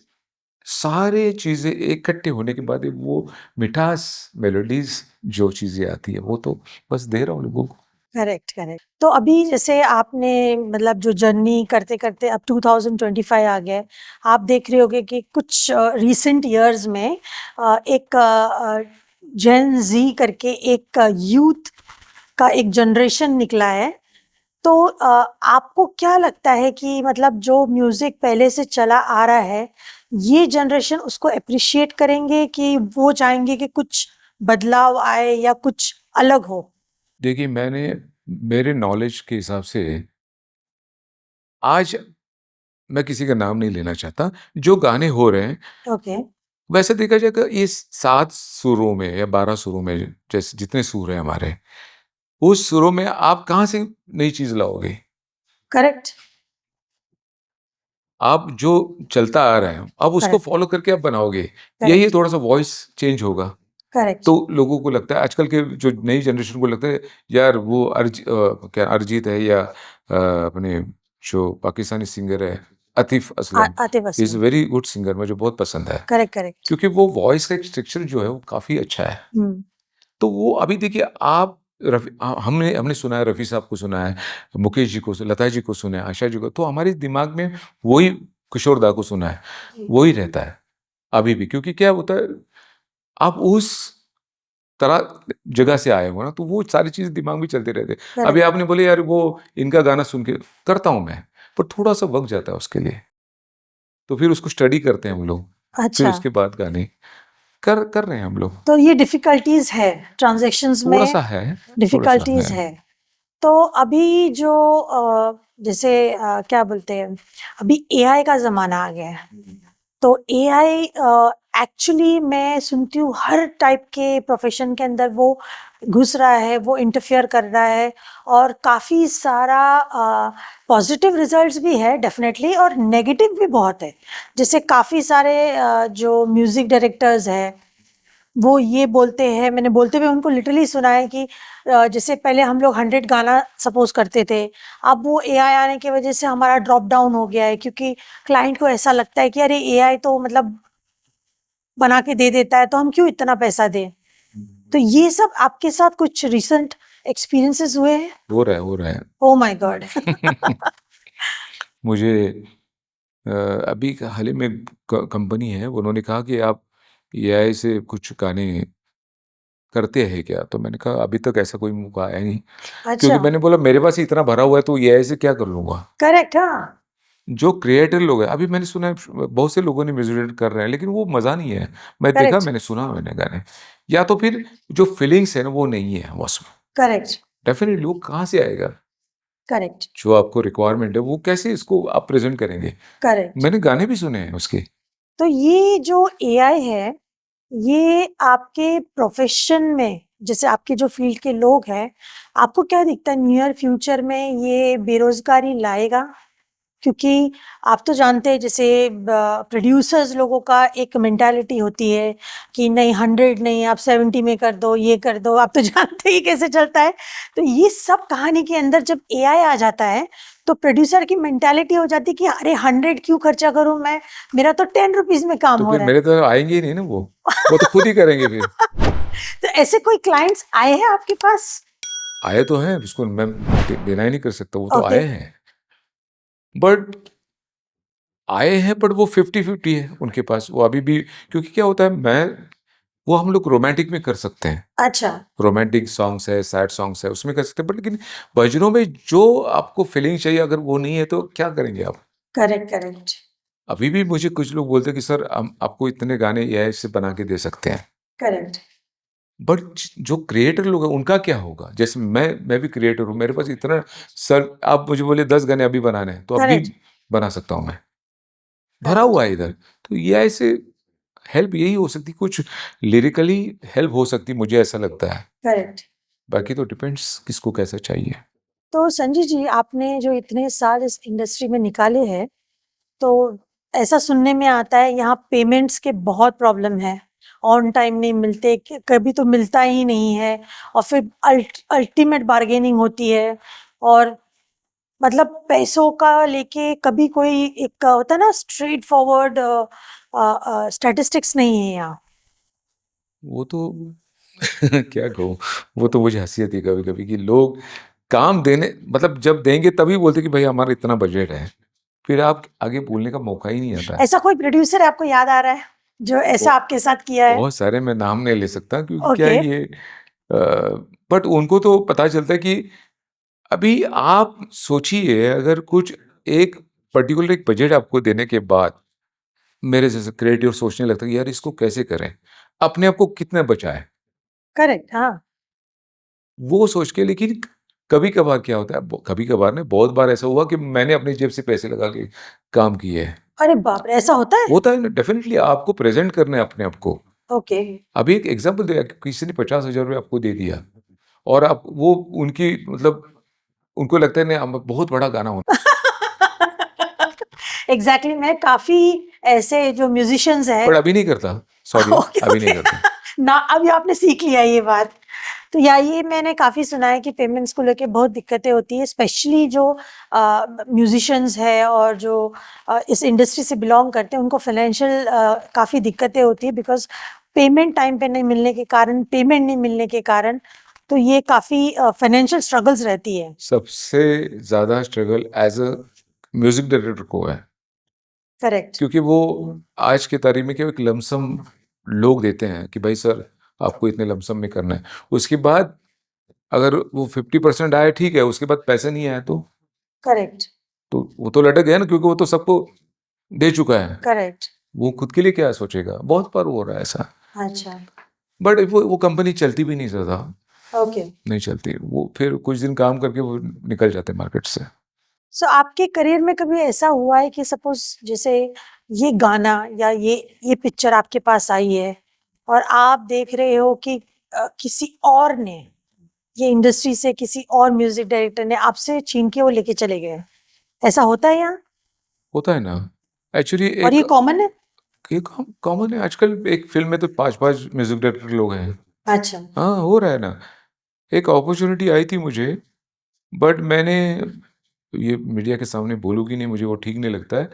सारे चीज़ें इकट्ठे होने के बाद एक वो मिठास, मेलोडीज़ जो चीज़ें आती है, वो तो बस दे रहा हूँ लोगों को। Correct, correct. तो अभी जैसे आपने मतलब जो जर्नी करते-करते अब 2025 आ गया है, आप देख रहे होंगे कि कुछ रीसेंट इयर्स में एक जेन ज़ी करके एक यूथ का एक जनरेशन निकला है। तो आपको क्या लगता है कि मतलब जो म्यूजिक पहले से चला आ रहा है, ये जनरेशन उसको एप्रिशिएट करेंगे कि वो चाहेंगे कि कुछ बदलाव आए या कुछ अलग हो? देखिए मेरे नॉलेज के हिसाब से आज मैं किसी का नाम नहीं लेना चाहता, जो गाने हो रहे हैं, ओके, वैसे देखा जाए तो इस 7 सुरों में या 12 सुरों में जैसे जितने सुर हैं हमारे, उस सुरों में आप कहाँ से नई चीज़ लाओगे? करेक्ट, आप जो चलता आ रहा है, अब उसको करेक्ट, फ़ॉलो करके आप बनाओगे। यही है करेक्ट, थोड़ा-सा वॉइस चेंज होगा, करेक्ट। तो लोगों को लगता है आजकल के जो नई जनरेशन को लगता है यार वो क्या अरिजीत है या अपने जो पाकिस्तानी सिंगर है Atif Aslam, Atif he is a Aslam. Very good singer, मुझे बहुत पसंद है। Correct, correct. क्योंकि वो वॉइस का एक स्ट्रक्चर जो है वो काफ़ी अच्छा है। हुँ, तो वो अभी देखिए आप हमने हमने सुना है, रफ़ी साहब को सुना है, मुकेश जी को लता जी को सुना है, आशा जी को, तो हमारे दिमाग में वही किशोर दा को सुना है, जी, वही रहता है अभी भी। क्योंकि क्या होता है, आप उस तरह जगह से आए हो ना, तो वो सारी चीज़ें दिमाग में चलते रहते हैं। अभी करेक्ट, आपने बोले यार वो इनका गाना सुन के करता हूँ मैं, पर थोड़ा-सा वक़्त जाता है उसके लिए। तो फिर उसको स्टडी करते हैं हम लोग, फिर अच्छा। उसके बाद गाने कर रहे हैं हम लोग। तो ये डिफ़िकल्टीज़ है, ट्रांज़ैक्शंस में थोड़ा-सा है, थोड़ा-सा है। डिफ़िकल्टीज़ है। तो अभी जो जैसे क्या बोलते हैं, अभी एआई का ज़माना आ गया है। तो एआई एक्चुअली मैं सुनती हूँ हर टाइप के प्रोफ़ेशन के अंदर वो घुस रहा है, वो इंटरफियर कर रहा है और काफ़ी सारा पॉज़िटिव रिज़ल्ट्स भी है डेफ़िनेटली और नेगेटिव भी बहुत है। जैसे काफ़ी सारे जो म्यूज़िक डायरेक्टर्स हैं वो ये बोलते हैं, मैंने बोलते हुए उनको लिटरली सुना है कि जैसे पहले हम लोग 100 गाना सपोज़ करते थे, अब वो एआई आने की वजह से हमारा ड्रॉप डाउन हो गया है क्योंकि क्लाइंट को ऐसा लगता है कि अरे एआई तो मतलब बना के दे देता है, तो हम क्यों इतना पैसा दें? तो ये सब आपके साथ कुछ रीसेंट एक्सपीरियंसेस हुए हैं? हो रहा है। Oh my God! मुझे अभी हाल ही में कंपनी है, उन्होंने कहा कि आप एआई से कुछ गाने करते हैं क्या? तो मैंने कहा अभी तक ऐसा कोई मौका आया नहीं, क्योंकि अच्छा, मैंने बोला मेरे पास ही इतना भरा हुआ है तो एआई से क्या कर लूँगा? करेक्ट, हाँ, जो क्रिएटर लोग हैं, अभी मैंने सुना है बहुत से लोगों ने म्यूजिक डायरेक्ट कर रहे हैं, लेकिन वो मज़ा नहीं है। मैं देखा, करेक्ट, मैंने सुना, मैंने गाने, या तो फिर जो फीलिंग्स है ना वो नहीं है उसमें। करेक्ट, डेफिनेटली वो कहाँ से आएगा? करेक्ट, जो आपको रिक्वायरमेंट है वो कैसे इसको आप प्रेज़ेंट करेंगे? करेक्ट। मैंने गाने भी सुने हैं उसके। तो ये जो एआई है, ये आपके प्रोफ़ेशन में जैसे आपके जो फ़ील्ड के लोग हैं, आपको क्या दिखता है नियर फ्यूचर में ये बेरोज़गारी लाएगा? क्योंकि आप तो जानते हैं जैसे प्रोड्यूसर्स लोगों का एक मेंटालिटी होती है कि नहीं 100 नहीं, आप 70 में कर दो, ये कर दो। आप तो जानते ही कैसे चलता है। तो ये सब कहानी के अंदर जब एआई आ जाता है तो प्रोड्यूसर की मेंटालिटी हो जाती है कि अरे 100 क्यों खर्चा करूं मैं, मेरा तो 10 रुपीज में काम तो हो फिर रहा मेरे तो आएंगे ही नहीं ना वो तो खुद ही करेंगे फिर। है। तो ऐसे कोई क्लाइंट्स आए हैं आपके पास? आए तो हैं, उसको मैं डिनाई नहीं कर सकता, वो तो ओके। आए हैं, बट आए हैं, बट वो 50-50 है उनके पास, वो अभी भी, क्योंकि क्या होता है, वो हम लोग रोमांटिक में कर सकते हैं, अच्छा। रोमांटिक सॉन्ग्स है, सैड सॉन्ग्स है, उसमें कर सकते हैं, बट लेकिन भजनों में जो आपको फीलिंग चाहिए, अगर वो नहीं है तो क्या करेंगे आप। Correct correct. अभी भी मुझे कुछ लोग बोलते हैं कि सर हम आपको इतने गाने एआई से बना के दे सकते हैं, करेक्ट। बट जो क्रिएटर लोग हैं उनका क्या होगा। जैसे मैं भी क्रिएटर हूँ, मेरे पास इतना, सर आप मुझे बोले 10 गाने अभी बनाने हैं तो अभी करेक्ट। बना सकता हूँ मैं, भरा हुआ है इधर। तो ये ऐसे हेल्प यही हो सकती, कुछ लिरिकली हेल्प हो सकती, मुझे ऐसा लगता है। करेक्ट। बाकी तो डिपेंड्स किसको कैसा चाहिए। तो संजय जी, आपने जो इतने साल इस इंडस्ट्री में निकाले हैं, तो ऐसा सुनने में आता है यहाँ पेमेंट्स के बहुत प्रॉब्लम है, ऑन टाइम नहीं मिलते, कभी तो मिलता ही नहीं है, और फिर अल्टीमेट बार्गेनिंग होती है, और मतलब पैसों का लेके कभी कोई एक होता है ना स्ट्रेट फॉरवर्ड स्टैटिस्टिक्स नहीं है यहाँ। वो तो क्या कहूँ, वो तो मुझे हंसी आती है कभी कभी कि लोग काम देने, मतलब जब देंगे तभी बोलते कि भाई हमारा इतना बजट है, फिर आप आगे बोलने का मौका ही नहीं आता है। ऐसा कोई प्रोड्यूसर आपको याद आ रहा है जो ऐसा आपके साथ किया है? बहुत सारे, मैं नाम नहीं ले सकता क्योंकि क्या ओके। है ये, बट उनको तो पता चलता है कि अभी आप सोचिए, अगर कुछ एक पर्टिकुलर एक बजट आपको देने के बाद मेरे जैसे क्रिएटिव सोचने लगता है कि यार इसको कैसे करें, अपने आप को कितना बचाए, करेक्ट। हाँ। वो सोच के। लेकिन कभी कभार क्या होता है, कभी कभार ने बहुत बार ऐसा हुआ कि मैंने अपनी जेब से पैसे लगा के काम किए हैं। अरे बाप रे, ऐसा होता है? होता है ना, डेफिनेटली आपको प्रेजेंट करना है अपने आप को। ओके। अभी एक एग्जांपल दिया, किसी ने 50,000 रुपये आपको दे दिया और आप वो उनकी मतलब उनको लगता है नहीं बहुत बड़ा गाना होना। एग्जैक्टली मैं काफी ऐसे जो म्यूजिशियंस हैं। पर अभी नहीं करता, सॉरी ओके अभी नहीं ओके। करता। ना अभी आपने सीख लिया ये बात। तो या ये मैंने काफी सुना है कि पेमेंट्स को लेके बहुत दिक्कतें होती है, स्पेशली जो म्यूजिशियंस है और जो इस इंडस्ट्री से बिलोंग करते हैं, उनको फाइनेंशियल काफी दिक्कतें होती है, बिकॉज पेमेंट टाइम पे नहीं मिलने के कारण, पेमेंट नहीं मिलने के कारण, तो ये काफी फाइनेंशियल स्ट्रगल्स रहती है। सबसे ज्यादा struggle as a music director को है, करेक्ट। क्योंकि वो आज की तारीख में क्या एक लमसम लोग देते हैं कि भाई सर आपको इतने लमसम में करना है, उसके बाद अगर वो 50% आए ठीक है, उसके बाद पैसे नहीं आए करेक्ट। तो वो तो लटक गया ना, क्योंकि वो तो सबको दे चुका है, करेक्ट। वो खुद के लिए क्या सोचेगा। बहुत बार हो रहा है ऐसा, अच्छा। बट वो कंपनी चलती भी नहीं ज्यादा, ओके। नहीं चलती, वो फिर कुछ दिन काम करके वो निकल जाते मार्केट से। सो आपके करियर में कभी ऐसा हुआ है कि सपोज जैसे ये गाना या ये पिक्चर आपके पास आई है और आप देख रहे हो कि किसी और ने, ये इंडस्ट्री से किसी और म्यूजिक डायरेक्टर ने आपसे छीन के वो लेके चले गए, ऐसा होता है यहाँ? होता है ना, एक्चुअली और ये कॉमन है? एक कॉमन है आजकल, एक फिल्म में तो 5-5 म्यूजिक डायरेक्टर लोग हैं। अच्छा। हाँ हो रहा है ना। एक अपॉर्चुनिटी आई थी मुझे, बट मैंने ये मीडिया के सामने बोलूँगी नहीं, मुझे वो ठीक नहीं लगता है।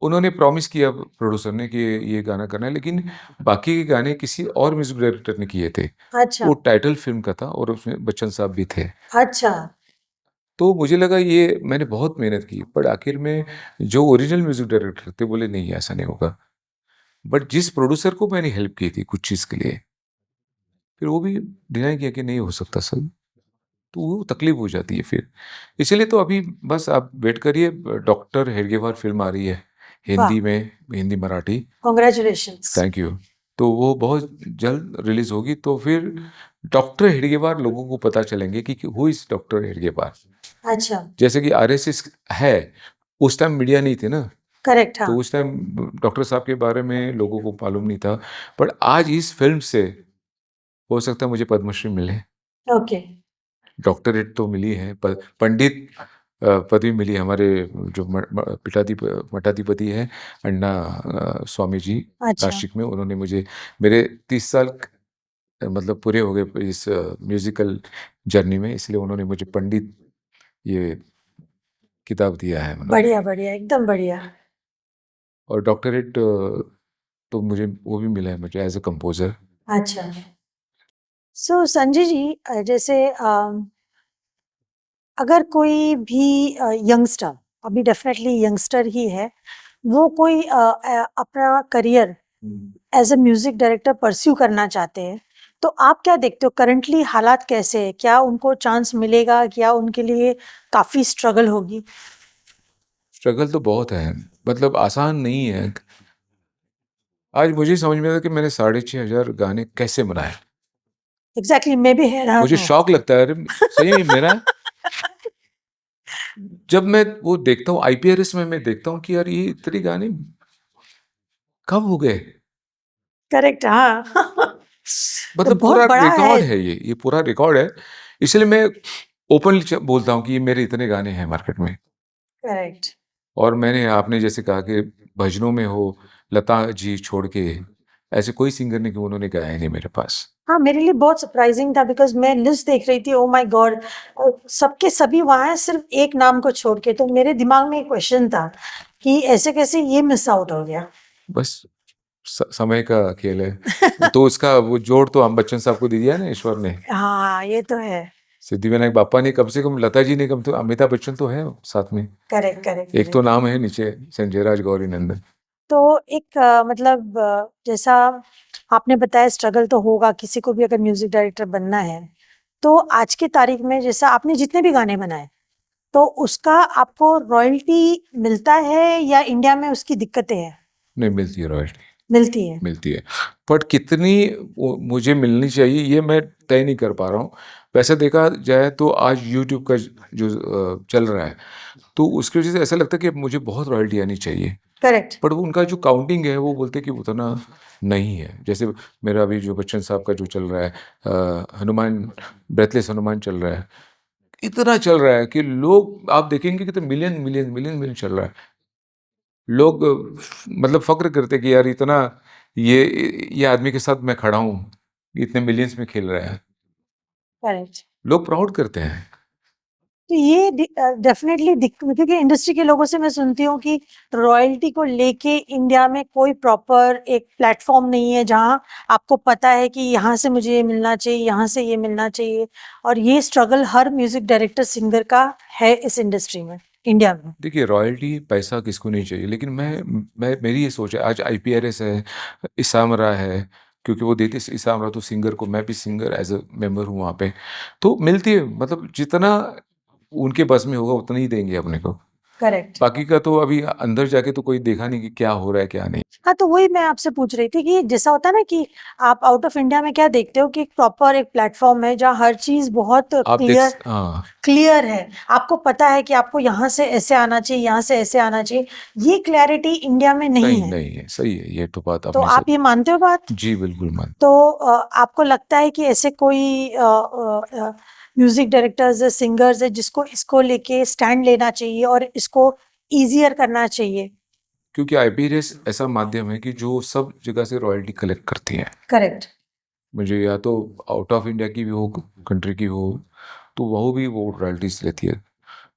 उन्होंने प्रॉमिस किया प्रोड्यूसर ने कि ये गाना करना है, लेकिन बाकी के गाने किसी और म्यूजिक डायरेक्टर ने किए थे। अच्छा। वो टाइटल फिल्म का था और उसमें बच्चन साहब भी थे। अच्छा। तो मुझे लगा ये मैंने बहुत मेहनत की, बट आखिर में जो ओरिजिनल म्यूजिक डायरेक्टर थे बोले नहीं ऐसा नहीं होगा। बट जिस प्रोड्यूसर को मैंने हेल्प की थी कुछ चीज़ के लिए, फिर वो भी डिनाई किया कि नहीं हो सकता सर, तो वो तकलीफ हो जाती है फिर। इसीलिए तो अभी बस आप वेट करिए, डॉक्टर हेडगेवार फिल्म आ रही है वाह, हिंदी में, Hindi Marathi. Congratulations. Thank you. तो वो बहुत जल्द रिलीज होगी, तो फिर डॉक्टर हेडगेवार लोगों को पता चलेंगे कि हु इज डॉक्टर हेडगेवार। अच्छा। जैसे कि आरएसएस है, उस टाइम मीडिया नहीं थी ना, करेक्ट। तो हाँ। उस टाइम डॉक्टर साहब के बारे में लोगों को मालूम नहीं था। बट आज इस फिल्म से हो सकता है मुझे पद्मश्री मिले, ओके। डॉक्टरेट तो मिली है, पंडित पदवी मिली हमारे जो मठाधिपति हैं अण्णा स्वामी जी अच्छा। नासिक में, उन्होंने मुझे मेरे 30 साल मतलब पूरे हो गए इस म्यूजिकल जर्नी में, इसलिए उन्होंने मुझे पंडित ये किताब दिया है उन्होंने। बढ़िया बढ़िया, एकदम बढ़िया। और डॉक्टरेट तो मुझे वो भी मिला है मुझे एज अ कंपोजर। अच्छा। सो संजय जी, जैसे अगर कोई भी यंगस्टर, अभी डेफिनेटली यंगस्टर ही है, वो कोई अपना career as a music director pursue करना चाहते हैं, तो आप क्या देखते हो करंटली हालात कैसे हैं? क्या उनको चांस मिलेगा? क्या उनके लिए काफी स्ट्रगल होगी? स्ट्रगल तो बहुत है, मतलब आसान नहीं है। आज मुझे समझ में आता कि मैंने 6,500 गाने कैसे बनाए। एग्जैक्टली, मैं भी हैरान मुझे हूँ। शौक लगता है, अरे सही में मेरा जब मैं वो देखता हूँ आईपीआरएस में, मैं देखता हूँ कि यार ये इतने गाने कब हो गए। करेक्ट, हाँ। तो मतलब बहुत पूरा बड़ा है। रिकॉर्ड है, ये पूरा रिकॉर्ड है। इसलिए मैं ओपनली बोलता हूँ कि ये मेरे इतने गाने हैं मार्केट में। करेक्ट। और मैंने आपने जैसे कहा कि भजनों में हो लता जी छोड़ के, ऐसे कोई सिंगर नहीं कि उन्होंने गाया ही नहीं मेरे पास। हाँ, मेरे लिए बहुत सरप्राइजिंग था, बिकॉज मैं लिस्ट देख रही थी, ओ माय गॉड, सबके सभी वहाँ हैं सिर्फ एक नाम को छोड़ के। तो मेरे दिमाग में एक क्वेश्चन था कि ऐसे कैसे ये मिस आउट हो गया। बस समय का खेल है। तो उसका वो जोड़ तो हम बच्चन साहब को दे दिया ना ईश्वर ने। हाँ, ये तो है। सिद्धिविनायक बापा ने कम से कम, लता जी ने कम तो, अमिताभ बच्चन तो है साथ में, करेक्ट करेक्ट एक तो करेक्ट। नाम है नीचे संजय राज गौरी नंदन। तो एक मतलब जैसा आपने बताया, स्ट्रगल तो होगा किसी को भी अगर म्यूजिक डायरेक्टर बनना है। तो आज की तारीख में जैसा आपने जितने भी गाने बनाए, तो उसका आपको रॉयल्टी मिलता है या इंडिया में उसकी दिक्कतें हैं? नहीं, मिलती है रॉयल्टी, मिलती है। मिलती है। बट कितनी मुझे मिलनी चाहिए ये मैं तय नहीं कर पा रहा हूँ। वैसे देखा जाए तो आज यूट्यूब का जो चल रहा है, तो उसकी वजह से ऐसा लगता है कि मुझे बहुत रॉयल्टी आनी चाहिए। करेक्ट। बट वो उनका जो काउंटिंग है वो बोलते हैं कि उतना नहीं है। जैसे मेरा अभी जो बच्चन साहब का जो चल रहा है, हनुमान, ब्रेथलेस हनुमान चल रहा है, इतना चल रहा है कि लोग आप देखेंगे कि तो मिलियन मिलियन मिलियन मिलियन चल रहा है। लोग मतलब फक्र करते कि यार इतना, ये आदमी के साथ मैं खड़ा हूँ, इतने मिलियंस में खेल रहा है। करेक्ट। लोग प्राउड करते हैं। तो ये डेफिनेटली, क्योंकि इंडस्ट्री के लोगों से मैं सुनती हूँ कि रॉयल्टी को लेके इंडिया में कोई प्रॉपर एक प्लेटफॉर्म नहीं है जहाँ आपको पता है कि यहाँ से मुझे ये मिलना चाहिए, यहाँ से ये मिलना चाहिए। और ये स्ट्रगल हर म्यूजिक डायरेक्टर सिंगर का है इस इंडस्ट्री में, इंडिया में। देखिए रॉयल्टी पैसा किसको नहीं चाहिए, लेकिन मैं मेरी ये सोच है, आज आईपीआरएस है, इसामरा है, क्योंकि वो देते इसामरा तो सिंगर को, मैं भी सिंगर एज अ मेंबर हूँ वहाँ पे, तो मिलती है। मतलब जितना उनके बस में होगा उतना ही देंगे अपने को। करेक्ट। बाकी का तो अभी अंदर जाके तो कोई देखा नहीं कि क्या हो रहा है क्या नहीं। हाँ, तो वही मैं आपसे पूछ रही थी कि जैसा होता है ना कि आप आउट ऑफ इंडिया में क्या देखते हो कि एक प्रॉपर एक प्लेटफॉर्म है जहाँ हर चीज बहुत आप क्लियर हाँ, क्लियर है। आपको पता है कि आपको यहाँ से ऐसे आना चाहिए, यहाँ से ऐसे आना चाहिए। ये क्लैरिटी इंडिया में नहीं नहीं है। नहीं है, सही है, ये तो बात तो आपने आप ये मानते हो बात? जी बिल्कुल मान। तो आपको लगता है कि ऐसे कोई म्यूजिक डायरेक्टर्स है, सिंगर्स है, जिसको इसको लेके स्टैंड लेना चाहिए और इसको इजियर करना चाहिए? क्योंकि आईपीआरएस ऐसा माध्यम है कि जो सब जगह से रॉयल्टी कलेक्ट करती है। करेक्ट। मुझे या तो आउट ऑफ इंडिया की भी हो, कंट्री की हो, तो वो भी वो रॉयल्टीज लेती है।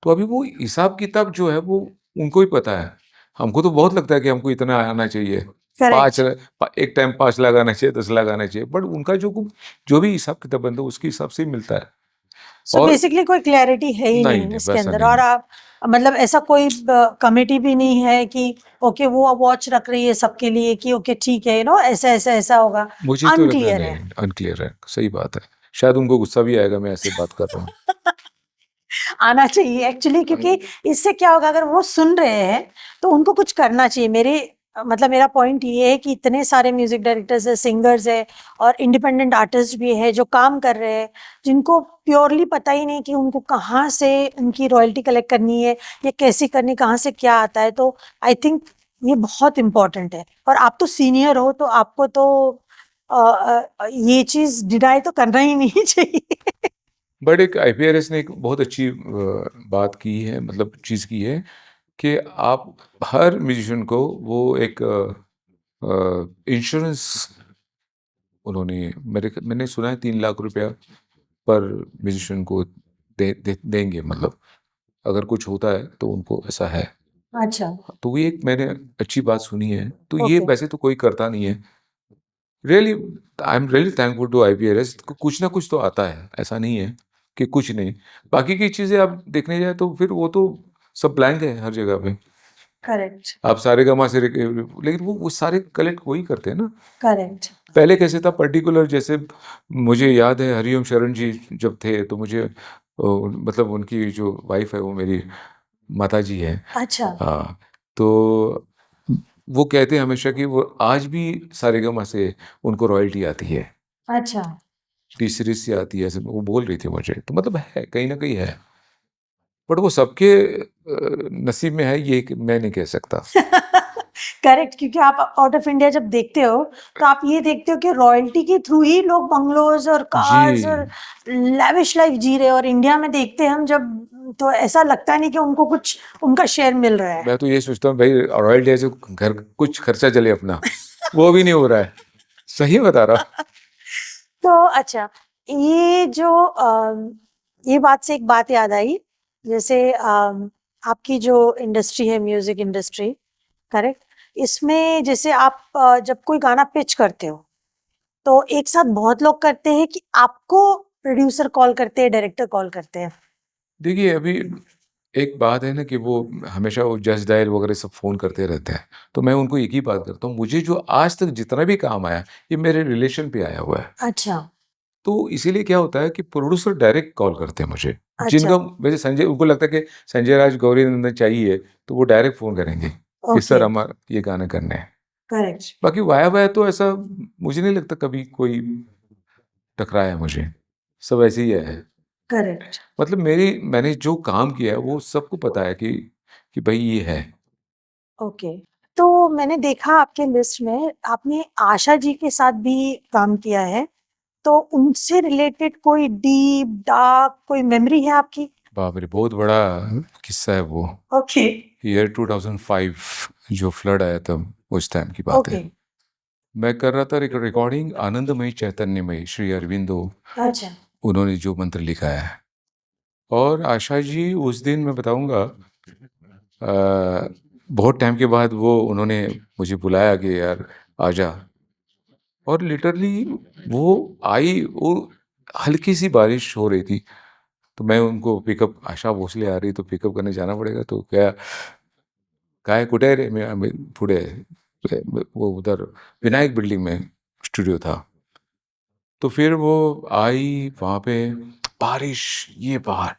तो अभी वो हिसाब किताब जो है वो उनको ही पता है। हमको तो बहुत लगता है कि हमको इतना आना चाहिए, करेक्ट। एक टाइम 5 लाख आना चाहिए, 10 लाख आना चाहिए, बट उनका जो भी हिसाब किताब बनता है उसके हिसाब से ही मिलता है। सो और बेसिकली कोई क्लैरिटी है ही नहीं नहीं नहीं इसके वैसा अंदर। नहीं और है। आप मतलब ऐसा कोई कमेटी भी नहीं है कि ओके वो वॉच रख रही है सबके लिए कि ओके ठीक है, ऐसा ऐसा ऐसा होगा? मुझे तो लगता अनक्लियर है। नहीं, अनक्लियर है, सही बात है। शायद उनको गुस्सा भी आएगा मैं ऐसे बात कर रहा हूँ। आना चाहिए एक्चुअली, क्योंकि इससे क्या होगा, अगर वो सुन रहे हैं तो उनको कुछ करना चाहिए। मतलब मेरा पॉइंट ये है कि इतने सारे म्यूजिक डायरेक्टर्स है, सिंगर्स है और इंडिपेंडेंट आर्टिस्ट भी है जो काम कर रहे हैं, जिनको प्योरली पता ही नहीं कि उनको कहाँ से उनकी रॉयल्टी कलेक्ट करनी है या कैसे करनी, कहाँ से क्या आता है। तो आई थिंक ये बहुत इम्पोर्टेंट है। और आप तो सीनियर हो, तो आपको तो ये चीज डिनाई तो करना ही नहीं चाहिए। बट एक आईपीआरएस ने एक बहुत अच्छी बात की है, मतलब चीज़ की है कि आप हर म्यूजिशियन को वो एक इंश्योरेंस उन्होंने मैंने सुना है 3 लाख रुपया पर म्यूजिशियन को देंगे, मतलब अगर कुछ होता है तो उनको ऐसा है। अच्छा। तो ये एक मैंने अच्छी बात सुनी है, तो ये ओके। वैसे तो कोई करता नहीं है। Really I am really thankful to IPRS, कुछ ना कुछ तो आता है, ऐसा नहीं है कि कुछ नहीं। बाकी की चीज़ें आप देखने जाए तो फिर वो तो सब ब्लैंक है हर जगह पे। करेक्ट। आप सारेगामा से लेकिन वो सारे कलेक्ट वही करते हैं ना। करेक्ट। पहले कैसे था पर्टिकुलर, जैसे मुझे याद है हरिओम शरण जी जब थे तो मुझे मतलब उनकी जो वाइफ है वो मेरी माता जी है। अच्छा। हाँ, तो वो कहते हैं हमेशा कि वो आज भी सारेगामा से उनको रॉयल्टी आती है, अच्छा। टी सीरीज से आती है, ऐसे वो बोल रही थी मुझे, तो मतलब है कहीं ना कहीं है। बट वो सबके नसीब में है ये कि मैं नहीं कह सकता। करेक्ट, क्योंकि आप आउट ऑफ इंडिया जब देखते हो तो आप ये देखते हो कि रॉयल्टी के थ्रू ही लोग बंगलोज और कार्स जी, और लैविश लाइफ जी रहे हैं, और इंडिया में देखते हैं हम जब, तो ऐसा लगता नहीं कि उनको कुछ उनका शेयर मिल रहा है। मैं तो ये सोचता हूँ भाई रॉयल्टी है जो घर कुछ खर्चा चले अपना, वो भी नहीं हो रहा है। सही बता रहा। तो अच्छा, ये जो ये बात से एक बात याद आई, जैसे आपकी जो इंडस्ट्री है, म्यूजिक इंडस्ट्री, करेक्ट, इसमें जैसे आप जब कोई गाना पिच करते हो तो एक साथ बहुत लोग करते हैं कि आपको प्रोड्यूसर कॉल करते हैं, डायरेक्टर कॉल करते हैं? देखिए अभी एक बात है ना कि वो हमेशा वो जज डायल वगैरह सब फ़ोन करते रहते हैं, तो मैं उनको एक ही बात करता हूँ, मुझे जो आज तक जितना भी काम आया ये मेरे रिलेशन पे आया हुआ है। अच्छा। तो इसीलिए क्या होता है कि प्रोड्यूसर डायरेक्ट कॉल करते हैं मुझे, अच्छा। जिनका वैसे संजय, उनको लगता है कि संजय राज गौरी नंदन चाहिए तो वो डायरेक्ट फ़ोन करेंगे कि ओके। सर हमारा ये गाना करना है। करेक्ट। बाकी वाया वाया तो ऐसा मुझे नहीं लगता कभी कोई टकराया है मुझे, सब ऐसे ही है। करेक्ट। मतलब मैंने जो काम किया है वो सबको पता है कि भाई ये है। ओके। तो मैंने देखा आपके लिस्ट में आपने आशा जी के साथ भी काम किया है, तो उनसे रिलेटेड कोई डीप डार्क कोई मेमोरी है आपकी? बाप रे, बहुत बड़ा किस्सा है वो। ओके। ईयर 2005 जो फ्लड आया था, उस टाइम की बात ओके। है। मैं कर रहा था रिकॉर्डिंग आनंदमयी चैतन्यमयी श्री अरविंदो, अच्छा। उन्होंने जो मंत्र लिखा है। और आशा जी उस दिन मैं बताऊंगा, बहुत टाइम के बाद वो उन्होंने मुझे बुलाया कि यार आजा। और लिटरली वो आई, वो हल्की सी बारिश हो रही थी, तो मैं उनको पिकअप, आशा भोसले आ रही तो पिकअप करने जाना पड़ेगा, तो क्या काय कुठे रे, मैं पुढे, वो उधर विनायक बिल्डिंग में स्टूडियो था। तो फिर वो आई वहाँ पे, बारिश, ये बाहर,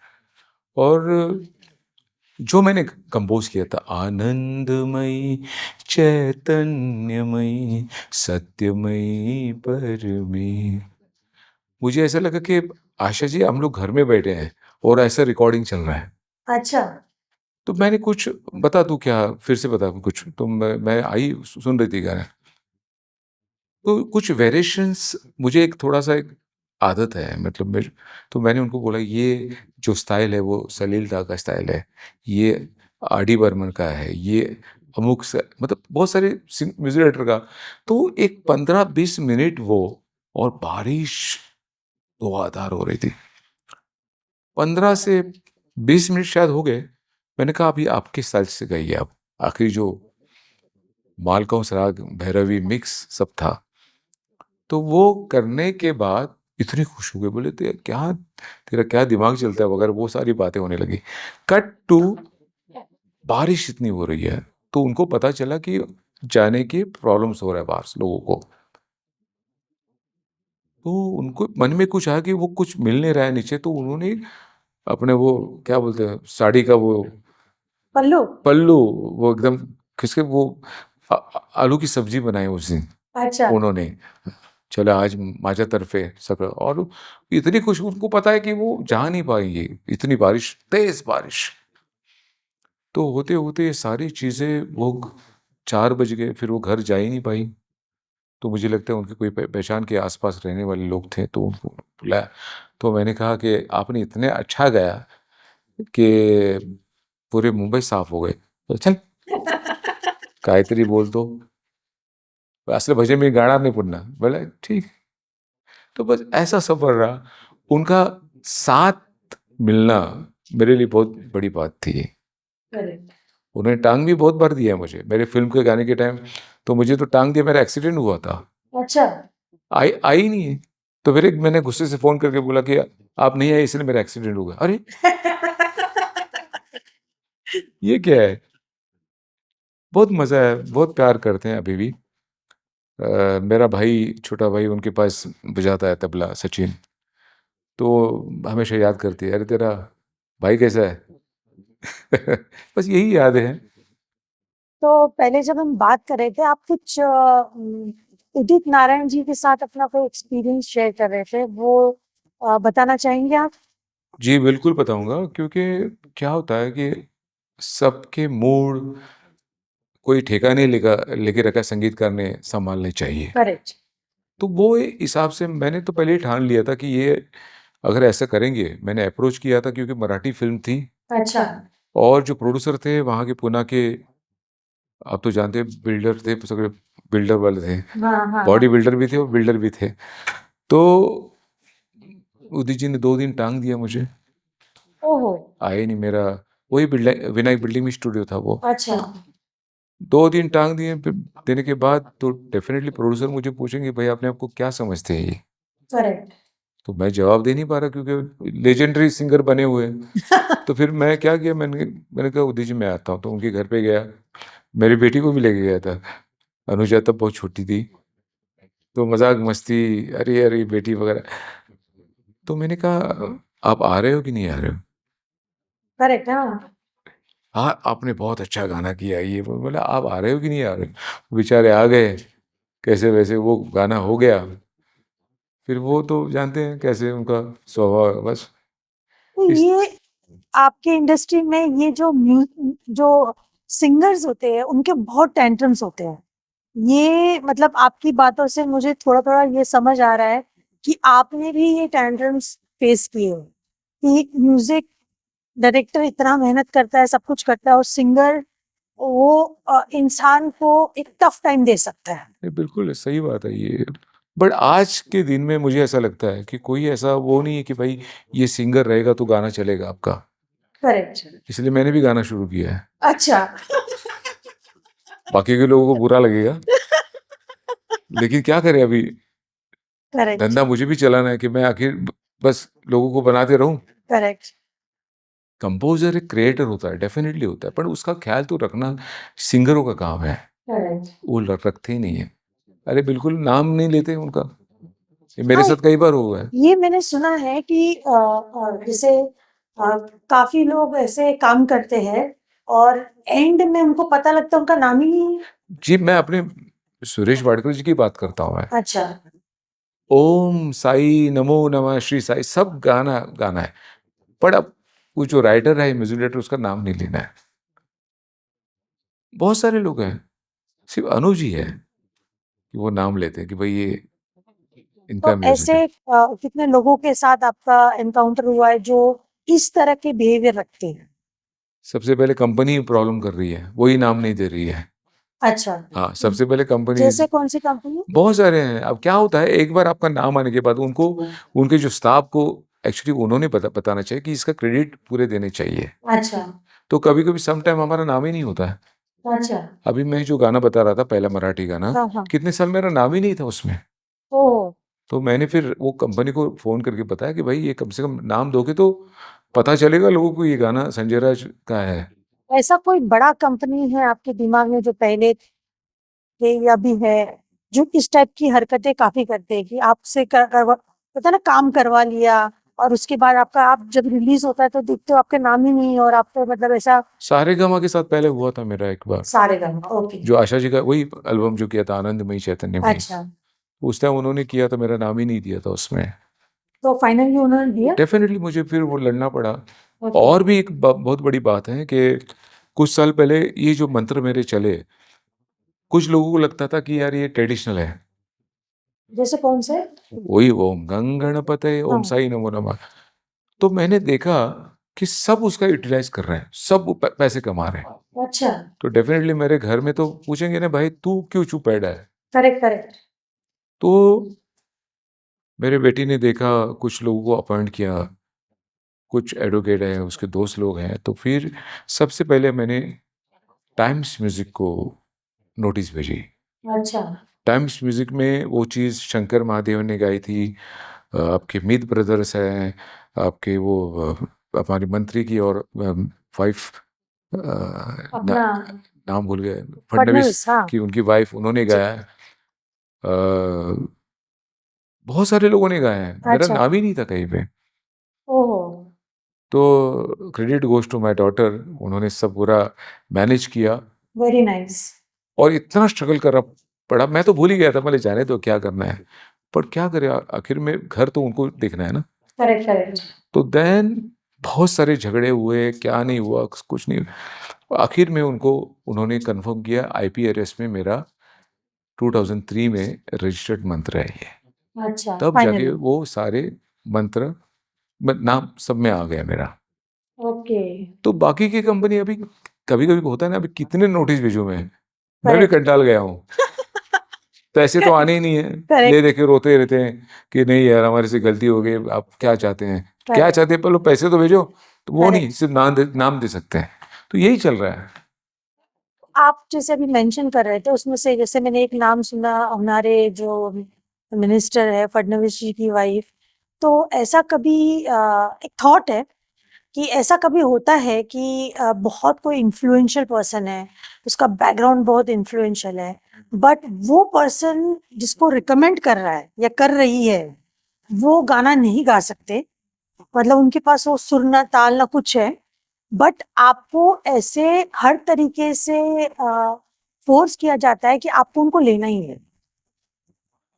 और जो मैंने कंपोज किया था, आनंदमयी चैतन्यमयी सत्यमयी परमे, मुझे ऐसा लगा कि आशा जी हम लोग घर में बैठे हैं और ऐसा रिकॉर्डिंग चल रहा है। अच्छा। तो मैंने कुछ, बता दूं क्या, फिर से बता दूं कुछ, तो मैं आई सुन रही थी गाना, तो कुछ वेरिएशंस, मुझे एक थोड़ा सा एक आदत है, मतलब मेरे, तो मैंने उनको बोला ये जो स्टाइल है वो सलील दा का स्टाइल है, ये आर डी बर्मन का है, ये अमुक से, मतलब बहुत सारे म्यूजिक डायरेक्टर का। तो एक 15-20 मिनट वो, और बारिश धुआंधार हो रही थी, 15 से 20 मिनट शायद हो गए। मैंने कहा अभी आपके स्टाइल से गाइए आप, आखिरी जो मालकंस राग भैरवी मिक्स सब था। तो वो करने के बाद इतनी खुश हो गए, बोले तो क्या तेरा क्या दिमाग चलता है वगैरह, वो सारी बातें होने लगी। कट टू बारिश इतनी हो रही है, तो उनको पता चला कि जाने की प्रॉब्लम्स हो रहा है बाहर से लोगों को। तो उनको मन में कुछ आया कि वो कुछ मिल नहीं रहा है नीचे, तो उन्होंने अपने वो क्या बोलते हैं साड़ी का वो पल्लू। पल्लू, वो एकदम किसके वो आलू की सब्जी बनाई उस दिन अच्छा। उन्होंने, चलो आज माझा तरफे सब, और इतनी खुश, उनको पता है कि वो जा नहीं पाएंगे, इतनी बारिश, तेज बारिश। तो होते होते ये सारी चीजें वो 4 बज गए, फिर वो घर जा ही नहीं पाई। तो मुझे लगता है उनकी कोई पहचान के आसपास रहने वाले लोग थे, तो उनको बुलाया। तो मैंने कहा कि आपने इतने अच्छा गाया कि पूरे मुंबई साफ हो गए। तो चल गायत्री बोल तो असले भजन में गाना नहीं पड़ना, बोला ठीक। तो बस ऐसा सफर रहा। उनका साथ मिलना मेरे लिए बहुत बड़ी बात थी। उन्होंने टांग भी बहुत बार दिया है मुझे मेरे फिल्म के गाने के टाइम। तो मुझे तो टांग दिया, मेरा एक्सीडेंट हुआ था, अच्छा। आई आई नहीं है। तो फिर एक मैंने गुस्से से फोन करके बोला कि आप नहीं आए इसलिए मेरा एक्सीडेंट हो गया। अरे ये क्या है। बहुत मजा है, बहुत प्यार करते हैं अभी भी। मेरा भाई, छोटा भाई, उनके पास बजाता है तबला, सचिन। तो हमेशा याद करती है, अरे तेरा भाई कैसा है। बस यही याद है। तो पहले जब हम बात कर रहे थे, आप कुछ उदित नारायण जी के साथ अपना कोई एक्सपीरियंस शेयर कर रहे थे, वो बताना चाहेंगे आप? जी बिल्कुल बताऊंगा, क्योंकि क्या होता है कि सबके मूड कोई ठेका नहीं लेके रखा, संगीतकार ने संभालने चाहिए। करेक्ट। तो वो हिसाब से मैंने तो पहले ही ठान लिया था कि ये अगर ऐसा करेंगे। मैंने अप्रोच किया था क्योंकि मराठी फिल्म थी, अच्छा। और जो प्रोड्यूसर थे वहाँ के पुणे के, आप तो जानते हैं, बिल्डर थे, सगळे बिल्डर वाले थे, हाँ हाँ बॉडी बिल्डर भी थे और बिल्डर भी थे। तो उदित जी ने 2 दिन टांग दिया मुझे, ओहो। आए नहीं। मेरा वही बिल्डिंग, विनायक बिल्डिंग में स्टूडियो था वो। अच्छा। 2 दिन टांग दिए, फिर देने के बाद तो डेफिनेटली प्रोड्यूसर मुझे पूछेंगे भाई आपने आपको क्या समझते हैं ये। करेक्ट। तो मैं जवाब दे नहीं पा रहा क्योंकि लेजेंडरी सिंगर बने हुए हैं। तो फिर मैं क्या किया, मैंने कहा उदित जी मैं आता हूँ। तो उनके घर पे गया, मेरी बेटी को भी लेके गया था। अनुजा तब बहुत छोटी थी, तो मजाक मस्ती, अरे अरे बेटी वगैरह। तो मैंने कहा आप आ रहे हो कि नहीं आ रहे हो। करेक्ट। हाँ। हाँ आपने बहुत अच्छा गाना किया, ये वो। बोला आप आ रहे हो कि नहीं आ रहे हो। बेचारे आ गए, कैसे वैसे वो गाना हो गया। फिर वो तो जानते हैं कैसे उनका स्वभाव है, बस तो इस। ये आपके इंडस्ट्री में ये जो सिंगर्स होते हैं, उनके बहुत टेंट्रम्स होते हैं। ये मतलब आपकी बातों से मुझे थोड़ा थोड़ा ये समझ आ रहा है कि आपने भी ये टेंट्रम्स फेस किए हैं, कि म्यूजिक डायरेक्टर इतना मेहनत करता है, सब कुछ करता है, और सिंगर वो इंसान को एक टफ टाइम दे सकता है। ये बिल्कुल सही बात है ये। बट आज के दिन में मुझे ऐसा लगता है कि कोई ऐसा वो नहीं है कि भाई ये सिंगर रहेगा तो गाना चलेगा आपका। करेक्ट। इसलिए मैंने भी गाना शुरू किया है। अच्छा। बाकी के लोगों को बुरा लगेगा, लेकिन क्या करें अभी, करेक्ट। धंधा मुझे भी चलाना है कि मैं आखिर बस लोगों को बनाते रहूं। करेक्ट। कंपोजर एक क्रिएटर होता है, डेफिनेटली होता है, पर उसका ख्याल तो रखना सिंगरों का काम है। करेक्ट। वो रखते ही नहीं है। अरे बिल्कुल नाम नहीं लेते उनका। ये मेरे हाँ, साथ कई बार हुआ है। ये मैंने सुना है कि जैसे काफी लोग ऐसे काम करते हैं और एंड में उनको पता लगता है उनका नाम ही नहीं है। जी मैं अपने सुरेश वाडकर जी की बात करता हूँ मैं। अच्छा। ओम साई नमो नमः श्री साई, सब गाना गाना है, पर अब वो जो राइटर है, म्यूजिक डायरेक्टर, उसका नाम नहीं लेना है। बहुत सारे लोग हैं, सिर्फ अनुज ही है कि वो नाम लेते हैं कि भाई ये तो इनका म्यूजिक ऐसे है। कितने लोगों के साथ आपका एनकाउंटर हुआ है जो इस तरह के बिहेवियर रखते हैं? सबसे पहले कंपनी प्रॉब्लम कर रही है, वही नाम नहीं दे रही है। अच्छा। हाँ सबसे पहले कंपनी। जैसे कौन सी कंपनी? बहुत सारे हैं। अब क्या होता है, एक बार आपका नाम आने के बाद उनको, उनके जो स्टाफ को एक्चुअली उन्होंने बताना चाहिए कि इसका क्रेडिट पूरे देने चाहिए। अच्छा। तो कभी कभी सम टाइम हमारा नाम ही नहीं होता है। अच्छा। अभी मैं जो गाना बता रहा था, पहला मराठी गाना, हाँ हाँ। कितने साल मेरा नाम ही नहीं था उसमें। ओ। तो मैंने फिर वो कंपनी को फोन करके बताया कि भाई ये कम से कम नाम दोगे तो पता चलेगा लोगों को ये गाना संजय राज का है। ऐसा कोई बड़ा कंपनी है आपके दिमाग में जो पहले थे या भी है, जो इस टाइप की हरकतें काफी करते हैं कि आपसे पता ना काम करवा लिया और उसके बाद आपका, आप जब रिलीज होता है तो देखते हो आपके नाम ही नहीं, और आपको मतलब ऐसा। सारेगामा के साथ पहले हुआ था मेरा एक बार, सारे गाना। ओके। जो आशा जी का वही एल्बम जो किया था, आनंदमयी चैतन्यमयी। अच्छा। उस टाइम उन्होंने किया था, मेरा नाम ही नहीं दिया था उसमें। तो फाइनली उन्होंने दिया। डेफिनेटली मुझे फिर वो लड़ना पड़ा। ओके। और भी एक बहुत बड़ी बात है कि कुछ साल पहले ये जो मंत्र मेरे चले, कुछ लोगों को लगता था कि यार ये ट्रेडिशनल है, जैसे कौन से? वही ओम गंग गणपतये ओम हाँ। साई नमो नमः। तो मैंने देखा कि सब उसका यूटिलाइज कर रहे हैं, सब पैसे कमा रहे हैं। अच्छा। तो डेफिनेटली मेरे घर में तो पूछेंगे ना, भाई तू क्यों चुप बैठा है? Correct correct. तो मेरे बेटी ने देखा, कुछ लोगों को अपॉइंट किया, कुछ एडवोकेट हैं, उसके दोस्त लोग हैं, तो फिर सबसे पहले मैंने टाइम्स म्यूजिक को नोटिस भेजी। अच्छा। टाइम्स म्यूजिक में वो चीज़ शंकर महादेवन ने गाई थी, आपके मीत ब्रदर्स हैं, आपके वो हमारी मंत्री की और वाइफ, अपना नाम भूल गए, फडणवीस फडनवीस, हाँ। की उनकी वाइफ, उन्होंने जी। गाया है। अ, बहुत सारे लोगों ने गाया है, मेरा अच्छा। नाम ही नहीं था कहीं पे। ओहो। तो credit goes to my daughter, उन्होंने सब पूरा मैनेज किया। Very nice. और इतना स्ट्रगल करना पड़ा, मैं तो भूल ही गया था, मैंने जाने तो क्या करना है, पर क्या करे, आखिर में घर तो उनको देखना है ना। Correct correct. तो देन बहुत सारे झगड़े हुए, क्या नहीं हुआ, कुछ नहीं। आखिर में उन्होंने कंफर्म किया, आईपीआरएस में मेरा 2003 में रजिस्टर्ड मंत्र है ये। अच्छा, तब जाके फाइनली। वो सारे मंत्र नाम सब में आ गया मेरा। ओके। तो बाकी की कंपनी अभी कभी कभी होता है ना, अभी कितने नोटिस भेजूं मैं भी करेक्ट कंटाल गया हूँ। पैसे तो आने ही नहीं है, ले करेक्ट दे के रोते रहते हैं कि नहीं यार हमारे से गलती हो गई, आप क्या चाहते हैं, क्या करेक्ट चाहते हैं, पहले पैसे तो भेजो। तो वो नहीं, करेक्ट। सिर्फ नाम दे सकते हैं। तो यही चल रहा है। आप जैसे अभी मेंशन कर रहे थे, उसमें से जैसे मैंने एक नाम सुना, हमारे जो मिनिस्टर है फडणवीस जी की वाइफ। तो ऐसा कभी एक थॉट है कि ऐसा कभी होता है कि बहुत कोई इन्फ्लुएंशियल पर्सन है, उसका बैकग्राउंड बहुत इन्फ्लुएंशियल है, बट वो पर्सन जिसको रिकमेंड कर रहा है या कर रही है, वो गाना नहीं गा सकते, मतलब उनके पास वो सुर ना ताल ना कुछ है, बट आपको ऐसे हर तरीके से फोर्स किया जाता है कि आपको उनको लेना ही है।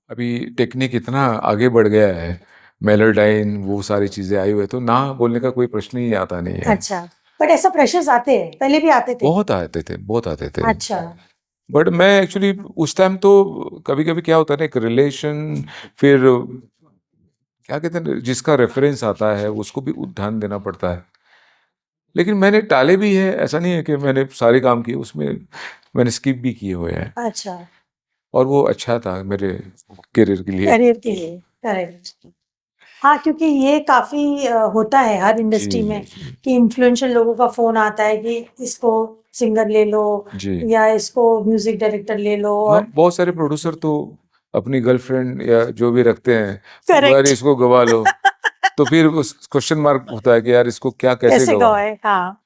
अभी टेक्निक इतना आगे बढ़ गया है, मेलोडाइन वो सारी चीजें आई हुई है, तो ना बोलने का कोई प्रश्न ही आता नहीं है। अच्छा। बट ऐसा प्रेशर्स आते हैं, पहले भी आते थे? बहुत आते थे, बहुत आते थे। अच्छा। बट मैं एक्चुअली उस टाइम तो कभी कभी क्या होता है ना, एक रिलेशन, फिर क्या कहते हैं, जिसका रेफरेंस आता है उसको भी ध्यान देना पड़ता है। लेकिन मैंने टाले भी है, ऐसा नहीं है कि मैंने सारे काम किए, उसमें मैंने स्किप भी किए हुए हैं, अच्छा। और वो अच्छा था मेरे करियर के लिए। करियर के लिए। करेक्ट। हाँ, क्योंकि ये काफी होता है हर जी इंडस्ट्री जी में जी कि इन्फ्लुएंशियल लोगों का फोन आता है कि इसको सिंगर ले लो जी। या इसको म्यूजिक डायरेक्टर ले लो। हाँ, और बहुत सारे प्रोड्यूसर तो अपनी गर्लफ्रेंड या जो भी रखते हैं, वो यार करेक्ट। इसको गवा लो। तो फिर उस क्वेश्चन मार्क होता है कि यार इसको क्या, कैसे कैसे गवाऊं। गवाए, हाँ।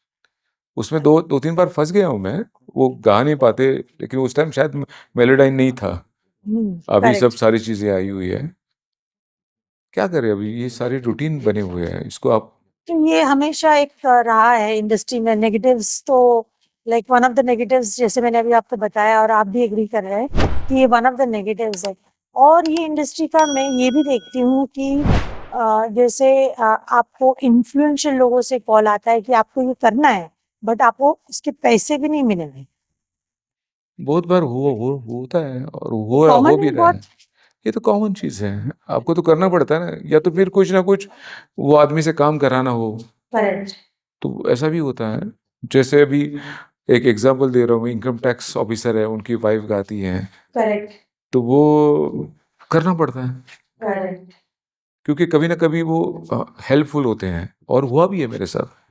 उसमें दो तीन बार फंस गया हूं मैं, वो गा नहीं पाते, लेकिन उस टाइम शायद मेलोडाइन नहीं था, अभी सब करेक्ट। सारी चीजें आई हुई है। क्या करें, अभी ये सारे रूटीन बने हुए हैं, इसको आप। तो ये हमेशा एक रहा है इंडस्ट्री में नेगेटिव्स तो, like one of the negatives, जैसे मैंने अभी आपको बताया और आप भी एग्री कर रहे हैं कि ये वन ऑफ द नेगेटिव्स है। और ये इंडस्ट्री का मैं ये भी देखती हूँ कि जैसे आपको इन्फ्लुएंशियल लोगों से कॉल आता है कि आपको ये करना है, बट आपको इसके पैसे भी नहीं मिलेंगे। बहुत बार होता है, और हो कॉमन भी है रहा है। बहुत। ये तो कॉमन चीज है, आपको तो करना पड़ता है ना, या तो फिर कुछ ना कुछ वो आदमी से काम कराना हो, करेक्ट तो ऐसा भी होता है। जैसे अभी एक एग्जांपल दे रहा हूँ, इनकम टैक्स ऑफिसर है, उनकी वाइफ गाती है, करेक्ट तो वो करना पड़ता है, करेक्ट। क्योंकि कभी ना कभी वो हेल्पफुल होते हैं, और हुआ भी है मेरे साथ।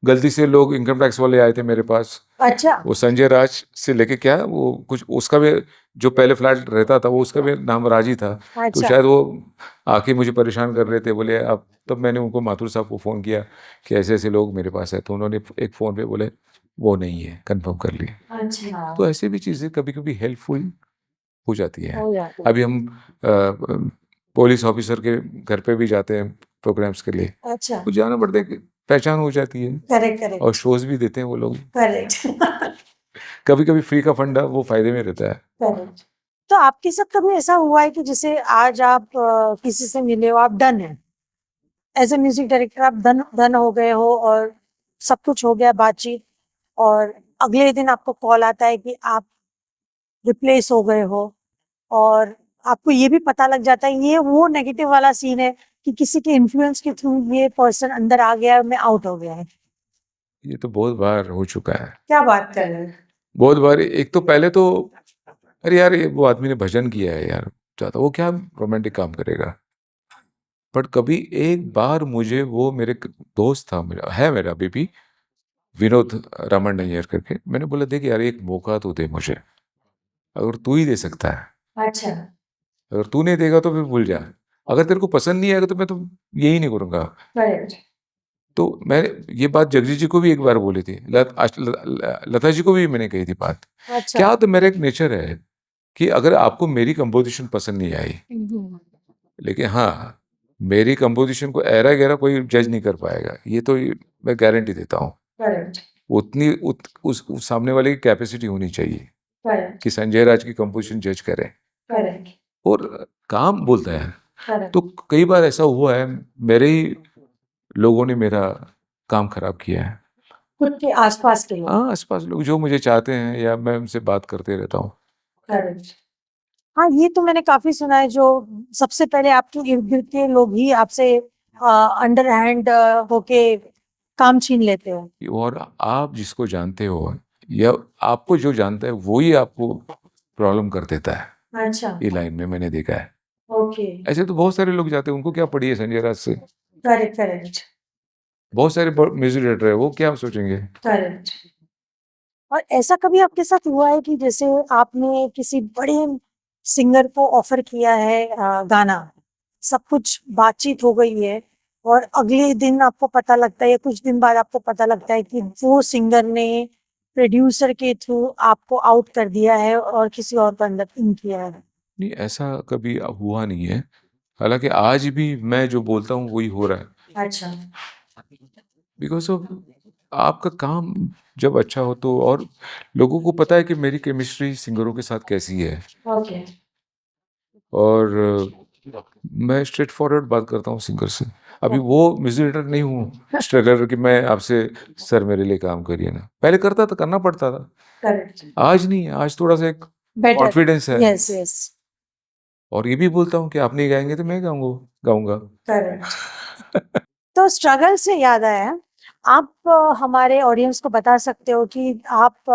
गलती से लोग इनकम टैक्स वाले आए थे मेरे पास, अच्छा वो संजय राज से लेके, क्या वो कुछ उसका भी, जो पहले फ्लैट रहता था वो, उसका भी नाम राज ही था। तो अच्छा। शायद वो आके मुझे परेशान कर रहे थे, बोले आप, तब मैंने उनको माथुर साहब को फ़ोन किया कि ऐसे ऐसे लोग मेरे पास है, तो उन्होंने एक फ़ोन पे बोले वो नहीं है, कंफर्म कर लिए। अच्छा। तो ऐसे भी चीज़ें कभी कभी हेल्पफुल हो जाती हैं। हो जाता है। अभी हम पुलिस ऑफिसर के घर पे भी जाते हैं प्रोग्राम्स के लिए, अच्छा। कुछ जाना पड़ता है कि पहचान हो जाती है, करेक्ट और करेक्ट शोज भी देते हैं वो लोग। करेक्ट कभी कभी फ्री का फंडा वो फायदे में रहता है। करेक्ट। तो आपके साथ कभी ऐसा हुआ है कि जैसे आज आप किसी से मिले हो, आप डन है एज ए म्यूजिक डायरेक्टर, आप डन डन हो गए हो और सब कुछ हो गया बातचीत, और अगले दिन आपको कॉल आता है कि आप रिप्लेस हो गए हो, और आपको ये भी पता लग जाता है ये वो नेगेटिव वाला सीन है कि किसी के इन्फ्लुएंस के थ्रू ये पर्सन अंदर आ गया है, मैं आउट हो गया है। ये तो बहुत बार हो चुका है। क्या बात कर रहे हैं? बहुत बार। एक तो पहले तो अरे यार ये वो आदमी ने भजन किया है यार, चाहता वो क्या रोमांटिक काम करेगा। बट कभी एक बार मुझे वो मेरे दोस्त था, मेरा अभी भी, विनोद रमन नैयर करके, मैंने बोला देख यार एक मौका तो दे मुझे, अगर तू ही दे सकता है, अच्छा। अगर तू नहीं देगा तो फिर भूल जा, अगर तेरे को पसंद नहीं आएगा तो मैं तो यही नहीं करूंगा। करेक्ट। तो मैं ये बात जगजीत जी को भी एक बार बोली थी, लता जी को भी मैंने कही थी बात। अच्छा। क्या तो मेरा एक नेचर है कि अगर आपको मेरी कंपोजिशन पसंद नहीं आई, लेकिन हाँ मेरी कंपोजिशन को ऐरा गहरा कोई जज नहीं कर पाएगा, ये तो मैं गारंटी देता हूँ। करेक्ट। उस सामने वाले की कैपेसिटी होनी चाहिए करेक्ट। कि संजय राज की कंपोजिशन जज करे करेक्ट। और काम बोलता है। करेक्ट। तो कई बार ऐसा हुआ है, मेरे ही लोगों ने मेरा काम खराब किया है। खुद के आसपास के लोग। हाँ, आसपास लोग जो मुझे चाहते हैं या मैं उनसे बात करते रहता हूँ। करेक्ट। हाँ, ये तो मैंने काफी सुना है, जो सबसे पहले आपके इर्द गिर्द के लोग ही आपसे अंडर हैंड होके काम छीन लेते हैं। और आप जिसको जानते हो या आपको जो जानता है वो ही आपको प्रॉब्लम कर देता है। अच्छा। ये लाइन में मैंने देखा है। ओके। ऐसे तो बहुत सारे लोग जाते हैं, उनको क्या पड़ी है संजय राज से। करेक्ट। करेक्ट। बहुत सारे म्यूजिक डायरेक्टर है, वो क्या सोचेंगे। करेक्ट। और ऐसा कभी आपके साथ हुआ है कि जैसे आपने किसी बड़े सिंगर को ऑफर किया है गाना, सब कुछ बातचीत हो गई है, और अगले दिन आपको पता लगता है या कुछ दिन बाद आपको पता लगता है कि वो सिंगर ने प्रोड्यूसर के थ्रू आपको आउट कर दिया है और किसी और को अंदर इन किया है? नहीं, ऐसा कभी हुआ नहीं है। हालांकि आज भी मैं जो बोलता हूँ वही हो रहा है। अच्छा। बिकॉज ऑफ आपका काम जब अच्छा हो तो, और लोगों को पता है कि मेरी केमिस्ट्री सिंगरों के साथ कैसी है, ओके। और मैं स्ट्रेट फॉरवर्ड बात करता हूँ सिंगर से। अभी वो म्यूजिक डायरेक्टर नहीं हूँ स्ट्रगलर कि मैं आपसे सर मेरे लिए काम करिए ना, पहले करता था, करना पड़ता था। करेक्ट। आज नहीं है, आज थोड़ा सा एक बेटर। कॉन्फिडेंस है। Yes yes. और ये भी बोलता हूँ कि आप नहीं गाएंगे तो मैं गाऊंगा। करेक्ट। तो स्ट्रगल से याद आया, आप हमारे ऑडियंस को बता सकते हो कि आप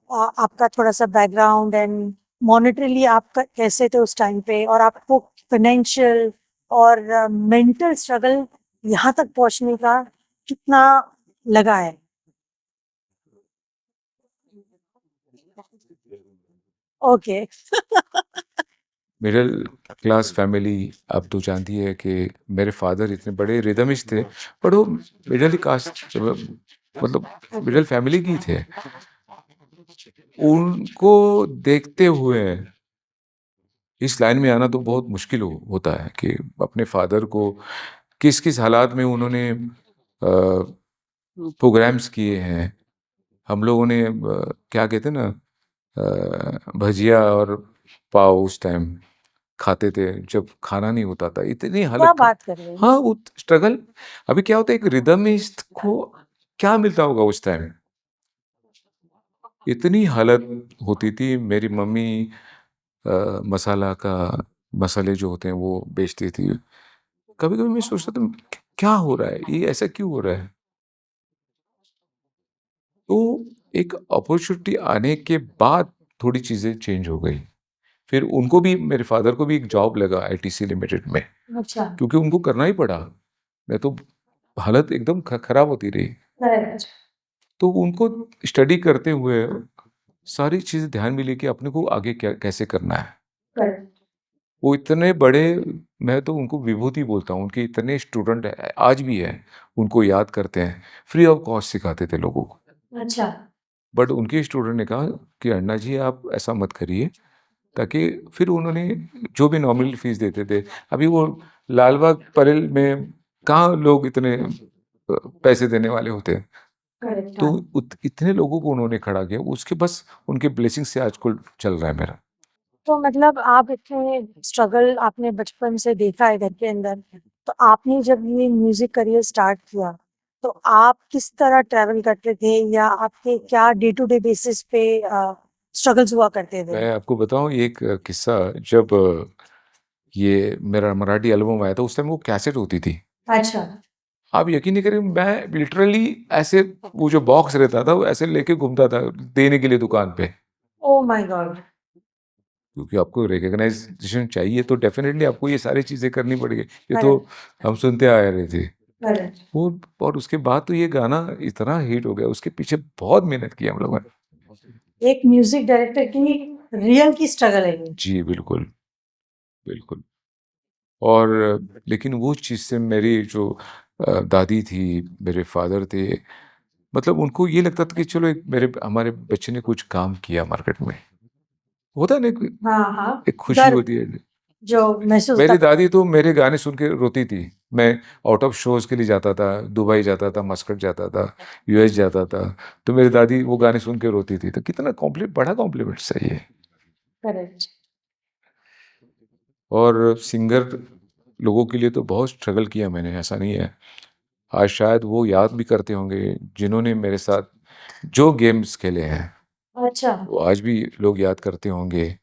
आपका थोड़ा सा बैकग्राउंड एंड मॉनेटरीली आप कैसे थे उस टाइम पे, और आपको फाइनेंशियल और मेंटल स्ट्रगल यहाँ तक पहुँचने का कितना लगा है? ओके। मिडिल क्लास फैमिली, आप तो जानती है कि मेरे फादर इतने बड़े रिदमिस्ट थे, पर वो मिडिल कास्ट मतलब मिडिल फैमिली की थे। उनको देखते हुए इस लाइन में आना तो बहुत मुश्किल होता है कि अपने फादर को किस किस हालात में उन्होंने प्रोग्राम्स किए हैं। हम लोगों ने क्या कहते हैं ना, भजिया और पाव उस टाइम खाते थे जब खाना नहीं होता था, इतनी क्या हालत बात कर रहे हैं? हाँ वो स्ट्रगल। अभी क्या होता है, एक रिदमिस्ट को क्या मिलता होगा उस टाइम, इतनी हालत होती थी। मेरी मम्मी मसाला का मसाले जो होते हैं वो बेचती थी। कभी कभी मैं सोचता था क्या हो रहा है, ये ऐसा क्यों हो रहा है। तो एक अपॉर्चुनिटी आने के बाद थोड़ी चीजें चेंज हो गई। फिर उनको भी, मेरे फादर को भी एक जॉब लगा आईटीसी लिमिटेड में, अच्छा। क्योंकि उनको करना ही पड़ा, मैं तो हालत एकदम खराब होती रही। करेक्ट। तो उनको स्टडी करते हुए सारी चीजें ध्यान में लेके अपने को आगे क्या कैसे करना है। करेक्ट। वो इतने बड़े, मैं तो उनको विभूति बोलता हूँ, उनके इतने स्टूडेंट आज भी है, उनको याद करते हैं, फ्री ऑफ कॉस्ट सिखाते थे लोगों को। अच्छा। बट उनके स्टूडेंट ने कहा कि अण्णा जी आप ऐसा मत करिए, ताकि फिर उन्होंने जो भी नॉमिनल फीस देते थे, अभी वो लालबाग परेल में कहाँ लोग इतने पैसे देने वाले होते हैं। करेक्ट। तो इतने लोगों को उन्होंने खड़ा किया, उसके बस उनके ब्लेसिंग से आजकल चल रहा है मेरा। तो मतलब आप इतने स्ट्रगल आपने बचपन से देखा है घर के अंदर, तो आपने जब ये म्यूजिक करियर स्टार्ट किया तो आप किस तरह ट्रैवल करते थे, या आपके क्या डे टू डे बेसिस पे स्ट्रगल्स हुआ करते थे? मैं आपको बताऊं एक किस्सा। जब ये मेरा मराठी एल्बम आया था उस टाइम वो कैसेट होती थी। अच्छा। आप यकीन नहीं करें, मैं लिटरली ऐसे वो जो बॉक्स रहता था वो ऐसे लेके घूमता था देने के लिए दुकान पे, ओ माय गॉड। क्योंकि आपको रिकग्नाइजेशन चाहिए तो डेफिनेटली आपको ये सारी चीजें करनी पड़ेगी। ये तो करेक्ट। हम सुनते आ रहे थे करेक्ट। वो। और उसके बाद तो ये गाना इतना हिट हो गया, उसके पीछे बहुत मेहनत की हम लोगों ने। एक म्यूजिक डायरेक्टर की रियल की स्ट्रगल है ये। जी बिल्कुल, बिल्कुल। और लेकिन वो चीज़ से मेरी जो दादी थी, मेरे फादर थे, मतलब उनको ये लगता था कि चलो एक मेरे हमारे बच्चे ने कुछ काम किया मार्केट में। होता है ना, हाँ हाँ। एक खुशी गर्व होती है। जो महसूस होता मेरी है। दादी तो मेरे गाने सुन के रोती थी। मैं आउट ऑफ शोज़ के लिए जाता था, दुबई जाता था, मस्कट जाता था, यूएस जाता था, तो मेरी दादी वो गाने सुन के रोती थी। तो कितना बड़ा कॉम्प्लीमेंट्स है ये। करेक्ट। और सिंगर लोगों के लिए तो बहुत स्ट्रगल किया मैंने, ऐसा नहीं है। आज शायद वो याद भी करते होंगे जिन्होंने मेरे साथ जो गेम्स खेले हैं, अच्छा। वो आज भी लोग याद करते होंगे।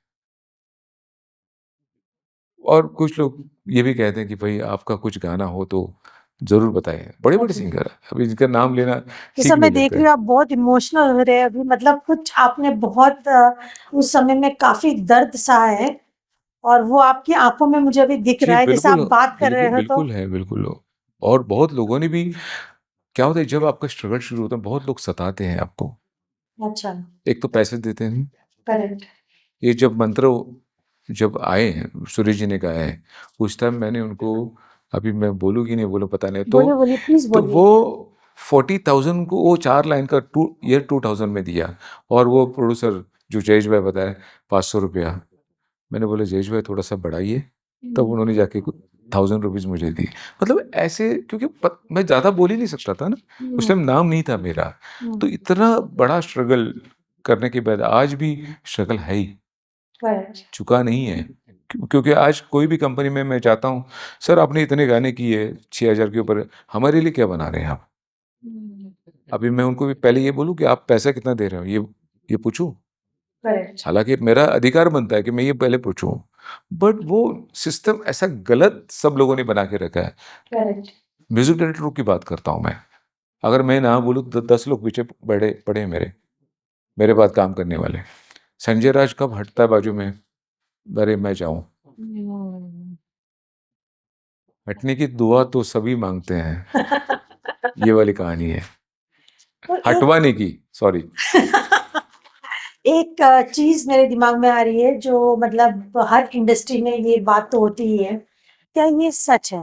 और कुछ लोग ये भी कहते हैं कि भाई आपका कुछ गाना हो तो ज़रूर बताएँ। बड़े-बड़े ओके। सिंगर हैं, अभी इनका नाम लेना जैसा ठीक मैं नहीं देख लगता रही है। हूँ आप बहुत इमोशनल हो रहे हैं अभी, मतलब कुछ आपने बहुत उस समय में काफी दर्द सहा है और वो आपकी आंखों में मुझे अभी दिख जी रहा है जैसे आप बिल्कुल, बात कर बिल्कुल, रहे हो तो। बिल्कुल है, बिल्कुल। और बहुत लोगों ने भी, क्या होता है जब आपका स्ट्रगल शुरू होता है, बहुत लोग सताते हैं आपको। अच्छा। एक तो पैसे देते हैं। करेक्ट। ये जब मंत्र जब आए हैं, सूरज जी ने गाया है, उस टाइम मैंने उनको, अभी मैं बोलूँ कि नहीं बोलूँ पता नहीं, बोलिए बोलिए प्लीज तो बोलिए। वो 40,000 को वो 4 लाइन का ईयर 2000 में दिया। और वो प्रोड्यूसर जो जयेश भाई बताए, 500 रुपया। मैंने बोला जयेश भाई थोड़ा सा बढ़ाइए, तब उन्होंने जाके कुछ 1000 रुपीज़ मुझे दी। मतलब ऐसे, क्योंकि मैं ज़्यादा बोल ही नहीं सकता था ना, उस टाइम नाम नहीं था मेरा। तो इतना बड़ा स्ट्रगल करने के बाद आज भी स्ट्रगल है ही, करेक्ट। चुका नहीं है। क्योंकि आज कोई भी कंपनी में मैं जाता हूँ, सर आपने इतने गाने किए 6000 के ऊपर, हमारे लिए क्या बना रहे हैं आप? अभी मैं उनको भी पहले ये बोलूँ कि आप पैसा कितना दे रहे हो, ये पूछूं? करेक्ट। हालांकि मेरा अधिकार बनता है कि मैं ये पहले पूछूं, बट वो सिस्टम ऐसा गलत सब लोगों ने बना के रखा है। करेक्ट। म्यूजिक डायरेक्टरों की बात करता हूँ मैं। अगर मैं ना बोलूँ तो 10 लोग पीछे बड़े पड़े हैं मेरे मेरे बाद काम करने वाले। संजय राज कब हटता है बाजू में, अरे मैं जाऊं। हटने की दुआ तो सभी मांगते हैं, ये वाली कहानी है। तो हटवाने की, सॉरी। एक चीज मेरे दिमाग में आ रही है जो मतलब हर इंडस्ट्री में ये बात तो होती ही है, क्या ये सच है?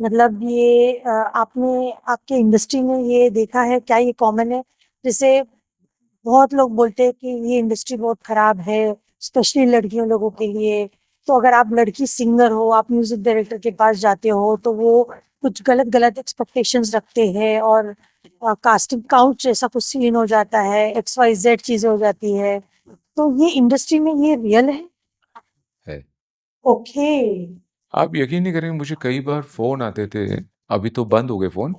मतलब ये आपने आपके इंडस्ट्री में ये देखा है, क्या ये कॉमन है? जैसे बहुत लोग बोलते हैं कि ये इंडस्ट्री बहुत खराब है, स्पेशली लड़कियों लोगों के लिए। तो अगर आप लड़की सिंगर हो, आप म्यूजिक डायरेक्टर के पास जाते हो तो वो कुछ गलत गलत एक्सपेक्टेशंस रखते हैं और कास्टिंग काउंट जैसा कुछ सीन हो जाता है, XYZ चीजें हो जाती है। तो ये इंडस्ट्री में ये रियल है? है। ओके। आप यकीन नहीं करेंगे, मुझे कई बार फोन आते थे, अभी तो बंद हो गए फोन,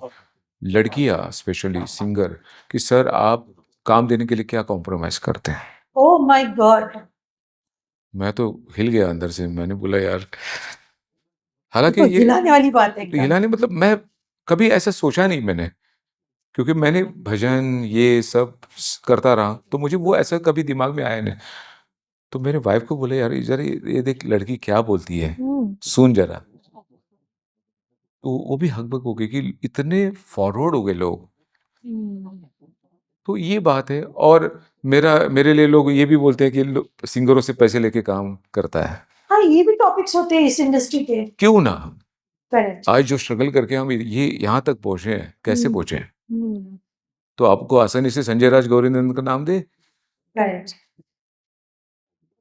लड़कियां स्पेशली सिंगर, कि सर आप काम देने के लिए क्या कॉम्प्रोमाइज करते हैं। Oh my God. मैं तो हिल गया अंदर से, मैंने बोला यार, ये हालांकि तो ये हिलाने वाली बात है एकदम। हिलाने मतलब मैं कभी ऐसा सोचा नहीं मैंने, क्योंकि मैंने भजन ये सब करता रहा, तो मुझे वो ऐसा कभी दिमाग में आया नहीं। तो मेरे वाइफ को बोले यार जरा ये देख लड़की क्या बोलती है, हम्म। सुन जरा। तो वो भी हकबक हो गई कि इतने फॉरवर्ड हो गए लोग। तो ये बात है। और मेरे लिए लोग ये भी बोलते हैं कि सिंगरों से पैसे लेके काम करता है। हाँ, ये भी टॉपिक्स होते हैं इस इंडस्ट्री के। क्यों ना? करेक्ट। आज जो स्ट्रगल करके हम ये यहाँ तक पहुंचे हैं, कैसे पहुंचे हैं? हम्म। तो आपको आसानी से संजय राज गौरीनंदन का नाम दे, करेक्ट।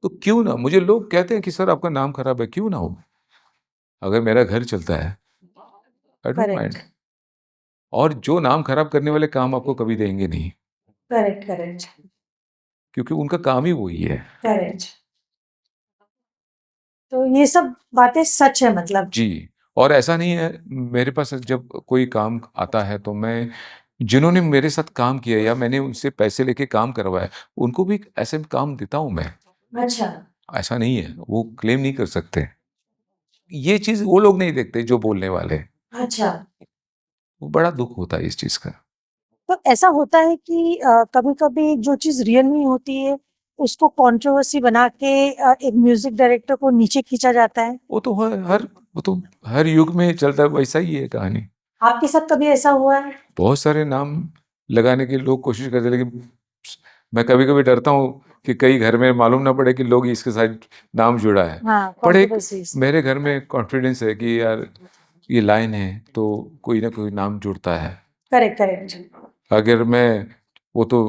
तो क्यों ना? मुझे लोग कहते हैं कि सर आपका नाम खराब है, क्यों ना हो, अगर मेरा घर चलता है, आई डोंट करेक्ट। माइंड। और जो नाम खराब करने वाले काम आपको कभी देंगे नहीं, करेक्ट। करेक्ट। क्योंकि उनका काम ही वही है। करेक्ट। तो ये सब बातें सच है मतलब। जी। और ऐसा नहीं है, मेरे पास जब कोई काम आता है तो मैं जिन्होंने मेरे साथ काम किया या मैंने उनसे पैसे लेके काम करवाया, उनको भी ऐसे काम देता हूँ मैं। अच्छा। ऐसा नहीं है, वो क्लेम नहीं कर सकते। ये चीज़ वो लोग नहीं देखते जो बोलने वाले हैं। अच्छा। वो बड़ा दुःख होता है इस चीज़ का। तो ऐसा होता है कि कभी-कभी जो चीज़ रियल में होती है, उसको कंट्रोवर्सी बना के एक म्यूज़िक डायरेक्टर को नीचे खींचा जाता है। वो तो वो तो हर युग में चलता है, वैसा ही है कहानी। आपके साथ कभी ऐसा हुआ है? बहुत सारे नाम लगाने की लोग कोशिश करते हैं, लेकिन मैं कभी-कभी डरता हूँ कि कहीं घर में मालूम ना पड़े कि लोग इसके साथ नाम जुड़ा है। हाँ, पर एक कंट्रोवर्सीज़। मेरे घर में कॉन्फिडेंस है कि यार ये लाइन है तो कोई ना कोई नाम जुड़ता है। Correct, correct. अगर मैं वो तो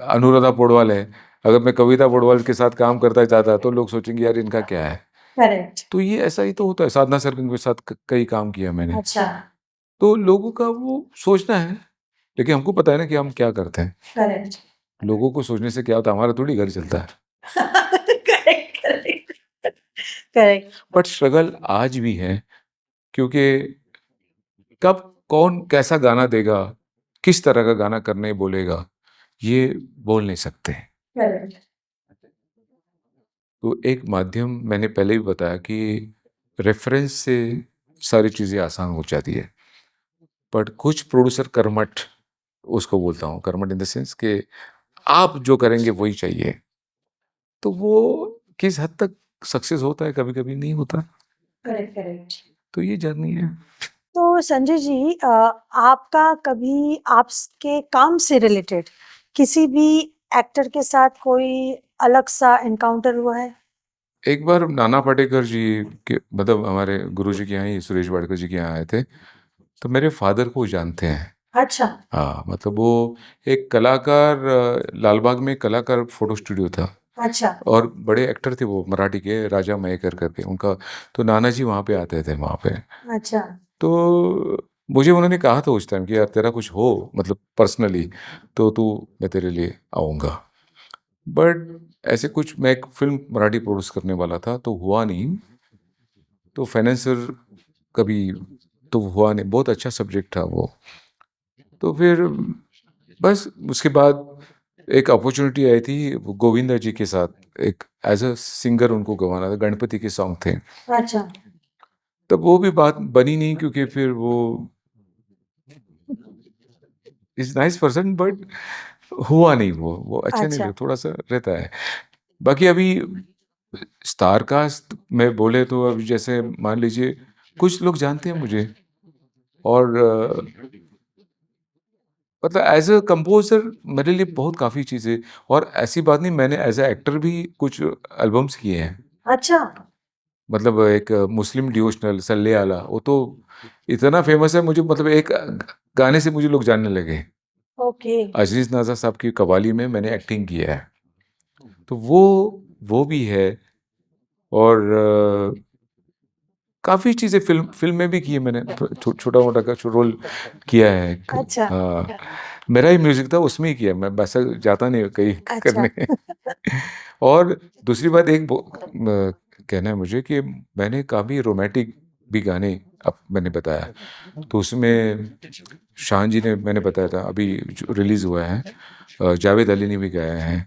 अनुराधा पौडवाल है, अगर मैं कविता पौडवाल के साथ काम करता जाता तो लोग सोचेंगे यार इनका क्या है? करेक्ट। तो ये ऐसा ही तो होता है। साधना सरगम के साथ कई काम किया मैंने। अच्छा। तो लोगों का वो सोचना है, लेकिन हमको पता है ना कि हम क्या करते हैं। करेक्ट। लोगों को सोचने से क्या होता है, हमारा थोड़ी घर चलता है। Correct, correct. Correct. But struggle आज भी है, क्योंकि कब कौन कैसा गाना देगा, किस तरह का गाना करने बोलेगा, ये बोल नहीं सकते। करेक्ट। तो एक माध्यम मैंने पहले भी बताया कि रेफरेंस से सारी चीज़ें आसान हो जाती है। बट कुछ प्रोड्यूसर कर्मठ, उसको बोलता हूँ कर्मठ इन द सेंस कि आप जो करेंगे वही चाहिए। तो वो किस हद तक सक्सेस होता है, कभी-कभी नहीं होता। Correct, correct. तो ये जर्नी है। तो संजय जी, आपका कभी आपके काम से रिलेटेड किसी भी एक्टर के साथ कोई अलग सा एनकाउंटर हुआ है? एक बार नाना पाटेकर जी के मतलब हमारे गुरुजी के यहाँ ही सुरेश वाडकर जी के यहाँ आए थे, तो मेरे फादर को जानते हैं। अच्छा। हाँ, मतलब वो एक कलाकार लालबाग में कलाकार फ़ोटो स्टूडियो था अच्छा। और बड़े एक्टर थे वो मराठी के, राजा मयेकर करके उनका, तो नाना जी वहाँ पे आते थे वहाँ पे। अच्छा। तो मुझे उन्होंने कहा था उस टाइम कि यार तेरा कुछ हो मतलब पर्सनली तो तू, मैं तेरे लिए आऊँगा। बट ऐसे कुछ मैं एक फ़िल्म मराठी प्रोड्यूस करने वाला था तो हुआ नहीं, तो फाइनेंसर कभी तो हुआ नहीं, बहुत अच्छा सब्जेक्ट था वो। तो फिर बस उसके बाद एक अपॉर्च्युनिटी आई थी वो गोविंदा जी के साथ एक एज़ अ सिंगर उनको गवाना था, गणपति के सॉन्ग थे। अच्छा। तब वो भी बात बनी नहीं क्योंकि फिर वो इज़ नाइस पर्सन बट हुआ नहीं वो अच्छा नहीं अच्छा। लगा, थोड़ा-सा रहता है। बाकी अभी स्टार कास्ट में बोले तो अभी जैसे मान लीजिए कुछ लोग जानते हैं मुझे और मतलब एज़ अ कंपोज़र मेरे लिए बहुत काफ़ी चीज़ें, और ऐसी बात नहीं, मैंने एज़ अ एक्टर भी कुछ एल्बम्स किए हैं। अच्छा। मतलब एक मुस्लिम डिवोशनल सल्ले आला, वो तो इतना फ़ेमस है, मुझे मतलब एक गाने से मुझे लोग जानने लगे। ओके। अज़ीज़ नाज़ा साहब की कव्वाली में मैंने एक्टिंग किया है। तो वो भी है और काफ़ी चीज़ें फ़िल्म में भी की है मैंने, छोटा-मोटा का रोल किया है एक। अच्छा। हाँ, मेरा ही म्यूज़िक था, उसमें ही किया, मैं वैसे जाता नहीं कहीं अच्छा। करने। और दूसरी बात एक कहना है मुझे कि मैंने काफ़ी रोमांटिक भी गाने अब मैंने बताया, तो उसमें शान जी ने मैंने बताया था अभी जो रिलीज़ हुआ है, जावेद अली ने भी गाया है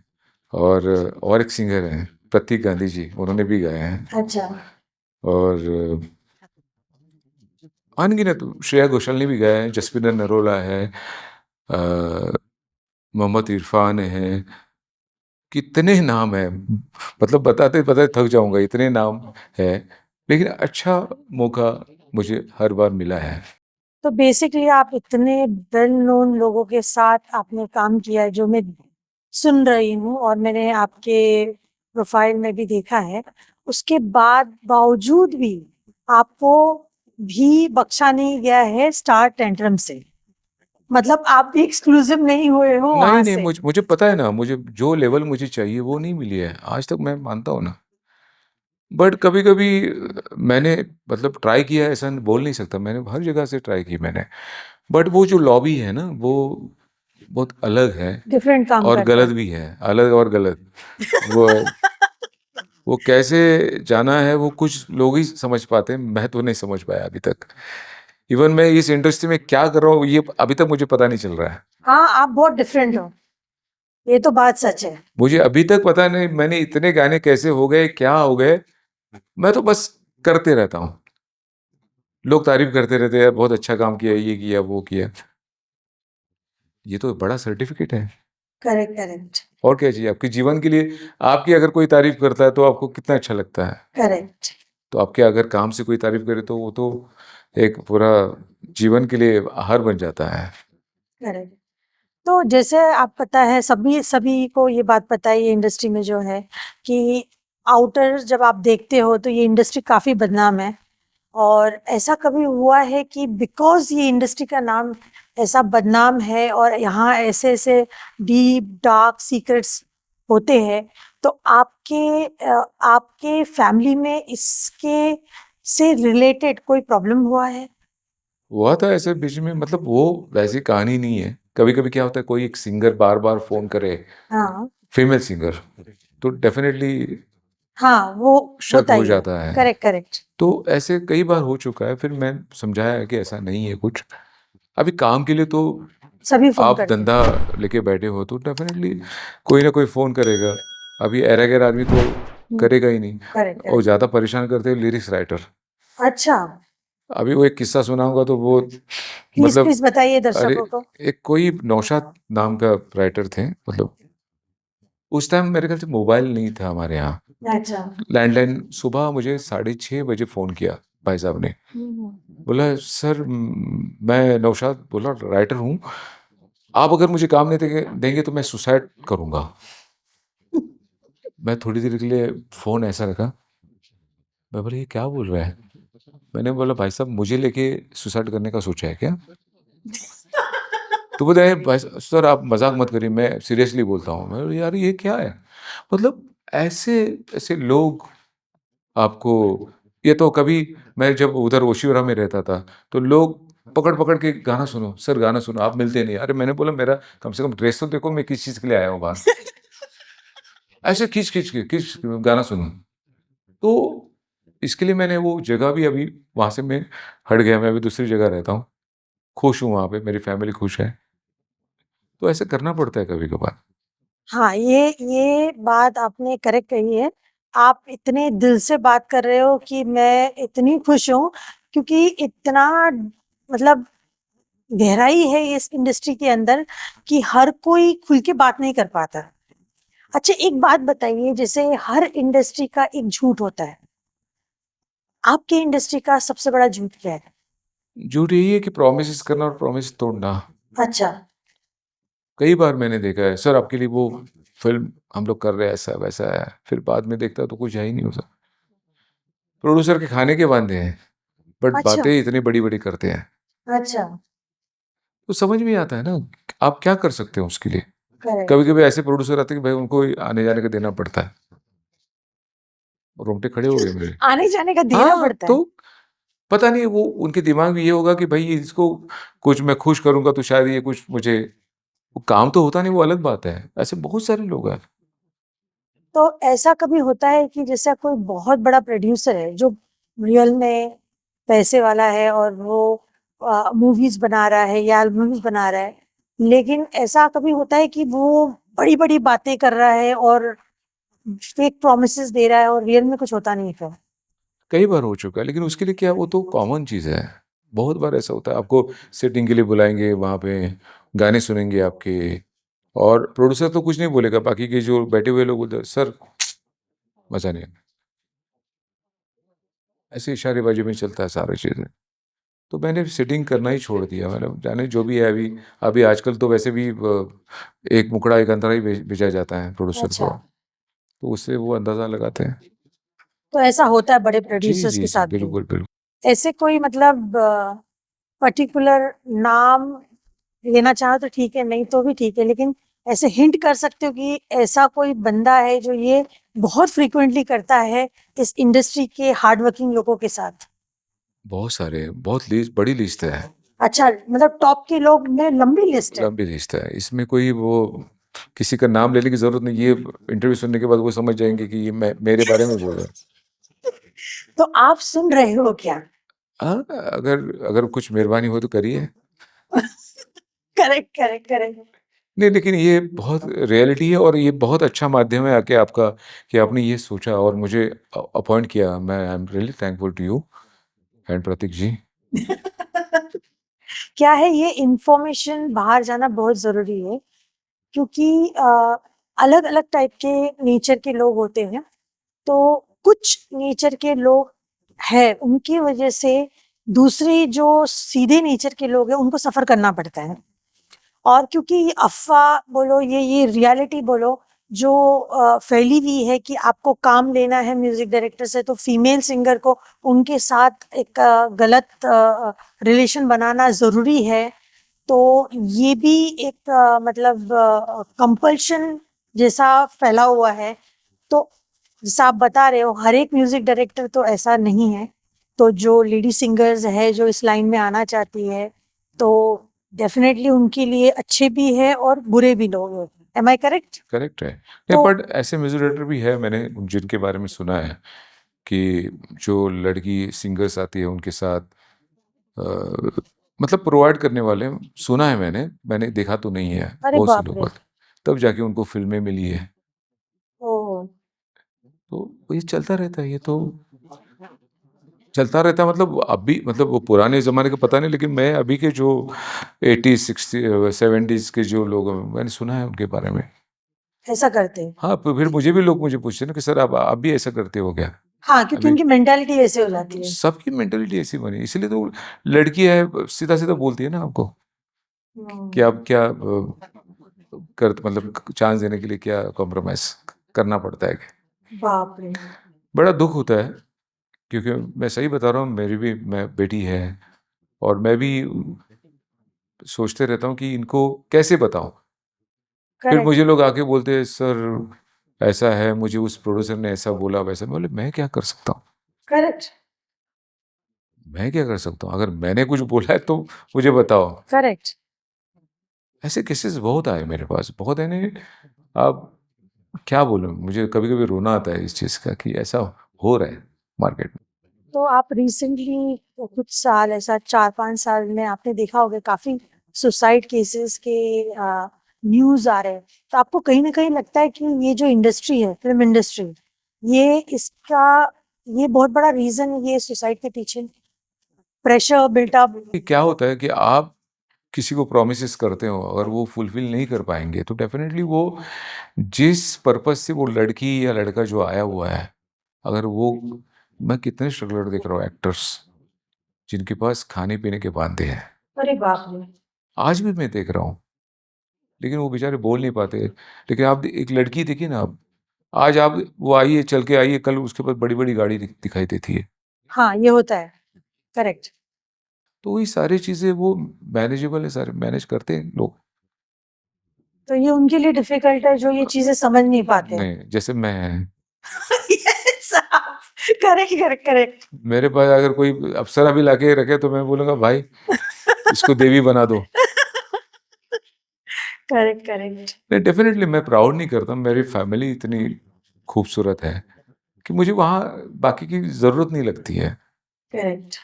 और एक सिंगर हैं प्रतीक गांधी जी, उन्होंने भी गाया है। अच्छा। और अनगिनत श्रेया घोषाल ने भी गाया है, जसप्रीत नरोला है, मोहम्मद इरफान है, कितने नाम हैं, मतलब बताते-बताते थक जाऊँगा, इतने नाम हैं, लेकिन अच्छा मौका मुझे हर बार मिला है। तो बेसिकली आप इतने वेल नोन लोगों के साथ आपने काम किया है जो मैं सुन रही हूँ और मैंने आपके प्रोफाइल में भी देखा है। उसके बाद बावजूद भी आपको भी बख्शा नहीं गया है स्टार टेंट्रम से। मतलब आप भी एक्सक्लूसिव नहीं हुए हो नहीं, वहाँ नहीं, से। मुझे पता है ना, मुझे जो लेवल मुझे चाहिए वो नहीं मिली है, आज तक मैं मानता हूँ ना। बट कभी-कभी मैंने मतलब ट्राई किया है, ऐसा बोल नहीं सकता, मैंने हर जगह से ट्राई की मैंने। बट वो जो लॉबी है ना, वो बहुत अलग है डिफरेंट काम और करता गलत है। भी है, अलग और गलत। वो वो कैसे जाना है वो कुछ लोग ही समझ पाते हैं, मैं तो नहीं समझ पाया अभी तक। इवन मैं इस इंडस्ट्री में क्या कर रहा हूँ ये अभी तक मुझे पता नहीं चल रहा है। हाँ, आप बहुत डिफरेंट हो, ये तो बात सच है। मुझे अभी तक पता नहीं मैंने इतने गाने कैसे हो गए, क्या हो गए। मैं तो बस करते रहता हूँ, लोग तारीफ करते रहते हैं, बहुत अच्छा काम किया, ये किया, वो किया। ये तो बड़ा सर्टिफिकेट है। करेक्ट करेक्ट और क्या चाहिए आपके जीवन के लिए? आपकी अगर कोई तारीफ करता है तो आपको कितना अच्छा लगता है। करेक्ट। तो आपके अगर काम से कोई तारीफ करे तो वो तो एक पूरा जीवन के लिए आहार बन जाता है। करेक्ट। तो जैसे आप पता है, सभी सभी को ये बात पता है, ये इंडस्ट्री में जो है कि आउटर जब आप देखते हो तो ये इंडस्ट्री काफ़ी बदनाम है। और ऐसा कभी हुआ है कि बिकॉज ये इंडस्ट्री का नाम ऐसा बदनाम है और यहाँ ऐसे ऐसे डीप डार्क सीक्रेट्स होते हैं, तो आपके फैमिली में इसके से रिलेटेड कोई प्रॉब्लम हुआ है? हुआ था ऐसे बीच में, मतलब वो वैसी कहानी नहीं है। कभी कभी क्या होता है, कोई एक सिंगर बार बार फोन करे, हाँ फीमेल सिंगर, तो डेफिनेटली हाँ, वो शक होता हो ही है। जाता है। Correct correct. तो ऐसे कई बार हो चुका है, फिर मैं समझाया है कि ऐसा नहीं है कुछ। अभी काम के लिए तो सभी फोन आप करते हैं। धंधा लेके बैठे हो तो डेफिनेटली कोई ना कोई फोन करेगा। अभी एरा गैर आदमी तो करेगा ही नहीं। करेक्ट और ज्यादा परेशान करते हैं लिरिक्स राइटर। अच्छा, अभी वो एक किस्सा सुनाऊंगा तो वो प्लीज मतलब, प्लीज बताइए अरे दर्शकों को। एक कोई नौशाद नाम का राइटर थे, मतलब उस टाइम मेरे ख्याल से मोबाइल नहीं था हमारे यहाँ, अच्छा। लैंडलाइन। सुबह मुझे 6:30 बजे फ़ोन किया भाई साहब ने, बोला सर मैं नौशाद बोला राइटर हूँ, आप अगर मुझे काम नहीं देंगे तो मैं सुसाइड करूँगा। मैं थोड़ी देर के लिए फ़ोन ऐसा रखा, मैं बोला ये क्या बोल रहा है। मैंने बोला भाई साहब मुझे लेके सुसाइड करने का सोचा है क्या? तो बोले "अरे भाई सर आप मजाक मत करिए, मैं सीरियसली बोलता हूँ। मैं बोला, यार ये क्या है, मतलब ऐसे ऐसे लोग आपको। ये तो कभी मैं जब उधर ओशिवरा में रहता था तो लोग पकड़ पकड़ के गाना सुनो सर, गाना सुनो, आप मिलते नहीं। अरे मैंने बोला मेरा कम से कम ड्रेस तो देखो, मैं किस चीज़ के लिए आया हूँ बाहर। ऐसे खींच खींच के किस गाना सुनो। तो इसके लिए मैंने वो जगह भी अभी वहाँ से मैं हट गया, मैं अभी दूसरी जगह रहता हूँ, खुश हूँ वहाँ पे, मेरी फैमिली खुश है। तो ऐसे करना पड़ता है कभी कभार। हाँ, ये बात आपने करेक्ट कही है। आप इतने दिल से बात कर रहे हो कि मैं इतनी खुश हूँ, क्योंकि इतना मतलब गहराई है इस इंडस्ट्री के अंदर कि हर कोई खुल के बात नहीं कर पाता। अच्छा, एक बात बताइए, जैसे हर इंडस्ट्री का एक झूठ होता है, आपकी इंडस्ट्री का सबसे बड़ा झूठ क्या है? झूठ यही है कि प्रॉमिस करना और प्रॉमिस तोड़ना। अच्छा। कई बार मैंने देखा है सर आपके लिए वो फिल्म हम लोग कर रहे हैं, ऐसा वैसा है, फिर बाद में देखता तो कुछ है ही नहीं होता। प्रोड्यूसर के खाने के वादे हैं, बट अच्छा। बातें इतनी बड़ी बड़ी करते हैं। अच्छा। तो समझ में आता है ना, आप क्या कर सकते हो उसके लिए। करेक्ट। कभी कभी ऐसे प्रोड्यूसर आते हैं कि भाई उनको आने जाने का देना पड़ता है। रोंगटे खड़े हो गए मेरे। आने जाने का देना हाँ पड़ता है। तो पता नहीं वो उनके दिमाग में ये होगा कि भाई इसको कुछ मैं खुश करूंगा तो शायद ये कुछ मुझे, वो काम तो होता नहीं, वो अलग बात है। ऐसे बहुत सारे लोग हैं। तो ऐसा कभी होता है कि जैसा कोई बहुत बड़ा प्रोड्यूसर है जो रियल में पैसे वाला है और वो मूवीज बना रहा है या एल्बम्स बना रहा है, लेकिन ऐसा कभी होता है कि वो बड़ी बड़ी बातें कर रहा है और फेक प्रोमिसेस दे रहा है और रियल में कुछ होता नहीं है फिर? कई बार हो चुका है, लेकिन उसके लिए क्या, वो तो कॉमन चीज़ है। बहुत बार ऐसा होता है, आपको सिटिंग के लिए बुलाएँगे, वहाँ पे गाने सुनेंगे आपके, और प्रोड्यूसर तो कुछ नहीं बोलेगा, बाकी के जो बैठे हुए लोग बोलते हैं, "सर, मज़ा नहीं आया।" ऐसे इशारेबाजी में चलता है सारी चीज़ें। तो मैंने सिटिंग करना ही छोड़ दिया। मैंने जाने जो भी है अभी, अभी आजकल तो वैसे भी एक मुकड़ा एक अंतरा ही भेजा जाता है प्रोड्यूसर अच्छा। को, तो उससे वो अंदाज़ा लगाते हैं। तो ऐसा होता है बड़े जी, प्रोड्यूसर्स जी, के जी, साथ भी? बिल्कुल, बिल्कुल। ऐसे कोई मतलब पर्टिकुलर नाम लेना चाहो तो ठीक है, नहीं तो भी ठीक है, लेकिन ऐसे हिंट कर सकते हो कि ऐसा कोई बंदा है जो ये बहुत फ्रीक्वेंटली करता है इस इंडस्ट्री के हार्ड वर्किंग लोगों के साथ? बहुत सारे, बहुत लिस्ट, बड़ी लिस्ट है। अच्छा, मतलब टॉप के लोग में लंबी लिस्ट है। लंबी लिस्ट है। इसमें कोई वो किसी का नाम लेने की ज़रूरत नहीं। ये इंटरव्यू सुनने के बाद वो समझ जाएँगे कि ये मैं मेरे बारे में बोल रहा है। तो आप सुन रहे हो क्या? हाँ, अगर अगर कुछ मेहरबानी हो तो करिए। Correct correct correct. नहीं, लेकिन ये बहुत रियलिटी है और ये बहुत अच्छा माध्यम है आके आपका कि आपने ये सोचा और मुझे अपॉइंट किया। मैं I am really thankful to you and Prateek ji. क्या है, ये इंफॉर्मेशन बाहर जाना बहुत जरूरी है, क्योंकि अलग अलग टाइप के नेचर के लोग होते हैं। तो कुछ नेचर के लोग हैं, उनकी वजह से दूसरे जो सीधे नेचर के लोग हैं उनको सफर करना पड़ता है। और क्योंकि ये अफवाह बोलो, ये रियलिटी बोलो, जो फैली हुई है कि आपको काम लेना है म्यूजिक डायरेक्टर से, तो फीमेल सिंगर को उनके साथ एक गलत रिलेशन बनाना जरूरी है। तो ये भी एक मतलब कंपल्शन जैसा फैला हुआ है। तो जैसा आप बता रहे हो, हर एक म्यूजिक डायरेक्टर तो ऐसा नहीं है। तो जो लेडी सिंगर्स है जो इस लाइन में आना चाहती है, तो डेफिनेटली उनके लिए अच्छे भी है और बुरे भी लोग हैं। एम आई करेक्ट? करेक्ट है। नहीं, तो बट ऐसे म्यूजिक डायरेक्टर भी है मैंने जिनके बारे में सुना है कि जो लड़की सिंगर्स आती है उनके साथ अ, मतलब प्रोवाइड करने वाले, सुना है मैंने देखा तो नहीं है अरे बहुत से बाप लोग रे। तब जाके उनको फिल्में मिली है। ओ। तो ये चलता रहता है, ये तो चलता रहता है। मतलब अभी मतलब वो पुराने ज़माने का पता नहीं, लेकिन मैं अभी के जो 80s 60 70s के जो लोग हैं मैंने सुना है उनके बारे में। ऐसा करते हैं। हाँ, फिर मुझे भी लोग मुझे पूछते हैं ना कि सर आप भी ऐसा करते हो क्या? हाँ, क्योंकि अभी उनकी मेंटालिटी ऐसे हो जाती है। सबकी मेंटालिटी ऐसी बनी, इसलिए तो लड़की है सीधा-सीधा बोलती है ना आपको कि हम्म। आप क्या कर मतलब चांस देने के लिए क्या कॉम्प्रोमाइज़ करना पड़ता है। बाप रे। बड़ा दुःख होता है क्योंकि मैं सही बता रहा हूँ, मेरी भी मैं बेटी है और मैं भी सोचते रहता हूँ कि इनको कैसे बताऊँ? फिर करेक्ट मुझे लोग आके बोलते हैं सर ऐसा है, मुझे उस प्रोड्यूसर ने ऐसा बोला वैसा। मैं बोले मैं क्या कर सकता हूँ? करेक्ट मैं क्या कर सकता हूँ? अगर मैंने कुछ बोला है तो मुझे बताओ। करेक्ट। ऐसे केसेस बहुत आए मेरे पास, बहुत है नहीं। अब क्या बोलूँ? मुझे कभी-कभी रोना आता है इस चीज़ का कि ऐसा हो रहा है मार्केट में। तो आप रिसेंटली कुछ साल, ऐसा 4-5 साल में आपने देखा होगा काफी सुसाइड केसेस के न्यूज आ रहे हैं। तो आपको कहीं ना कहीं लगता है कि ये जो इंडस्ट्री है, फिल्म इंडस्ट्री, ये इसका ये बहुत बड़ा रीजन है ये सुसाइड के पीछे? Pressure built up. कि क्या होता है कि आप किसी को प्रॉमिसेस करते हो, अगर वो फुलफिल नहीं कर पाएँगे तो डेफ़िनेटली वो जिस पर्पज़ से वो लड़की या लड़का जो आया हुआ है, अगर वो मैं कितने स्ट्रगलर देख रहा हूँ एक्टर्स जिनके पास खाने-पीने के बांधे हैं। अरे बाप रे। आज भी मैं देख रहा हूँ, लेकिन वो बेचारे बोल नहीं पाते। लेकिन आप एक लड़की देखिए ना आप, आज आप वो आई है, चल के आई है, कल उसके पास बड़ी-बड़ी गाड़ी दिखाई देती है। हाँ, ये होता है। करेक्ट। तो ये सारी चीज़ें वो मैनेजेबल है, सारे मैनेज करते हैं लोग। तो ये उनके लिए डिफिकल्ट है जो ये चीजें समझ नहीं पाते हैं। नहीं, जैसे मैं यस, करेक्ट करेक्ट करेक्ट। मेरे पास अगर कोई अप्सरा भी लाके रखे तो मैं बोलूँगा भाई इसको देवी बना दो। करेक्ट करेक्ट नहीं, डेफ़िनेटली मैं प्राउड नहीं करता, मेरी फैमिली इतनी खूबसूरत है कि मुझे वहाँ बाकी की ज़रूरत नहीं लगती है। करेक्ट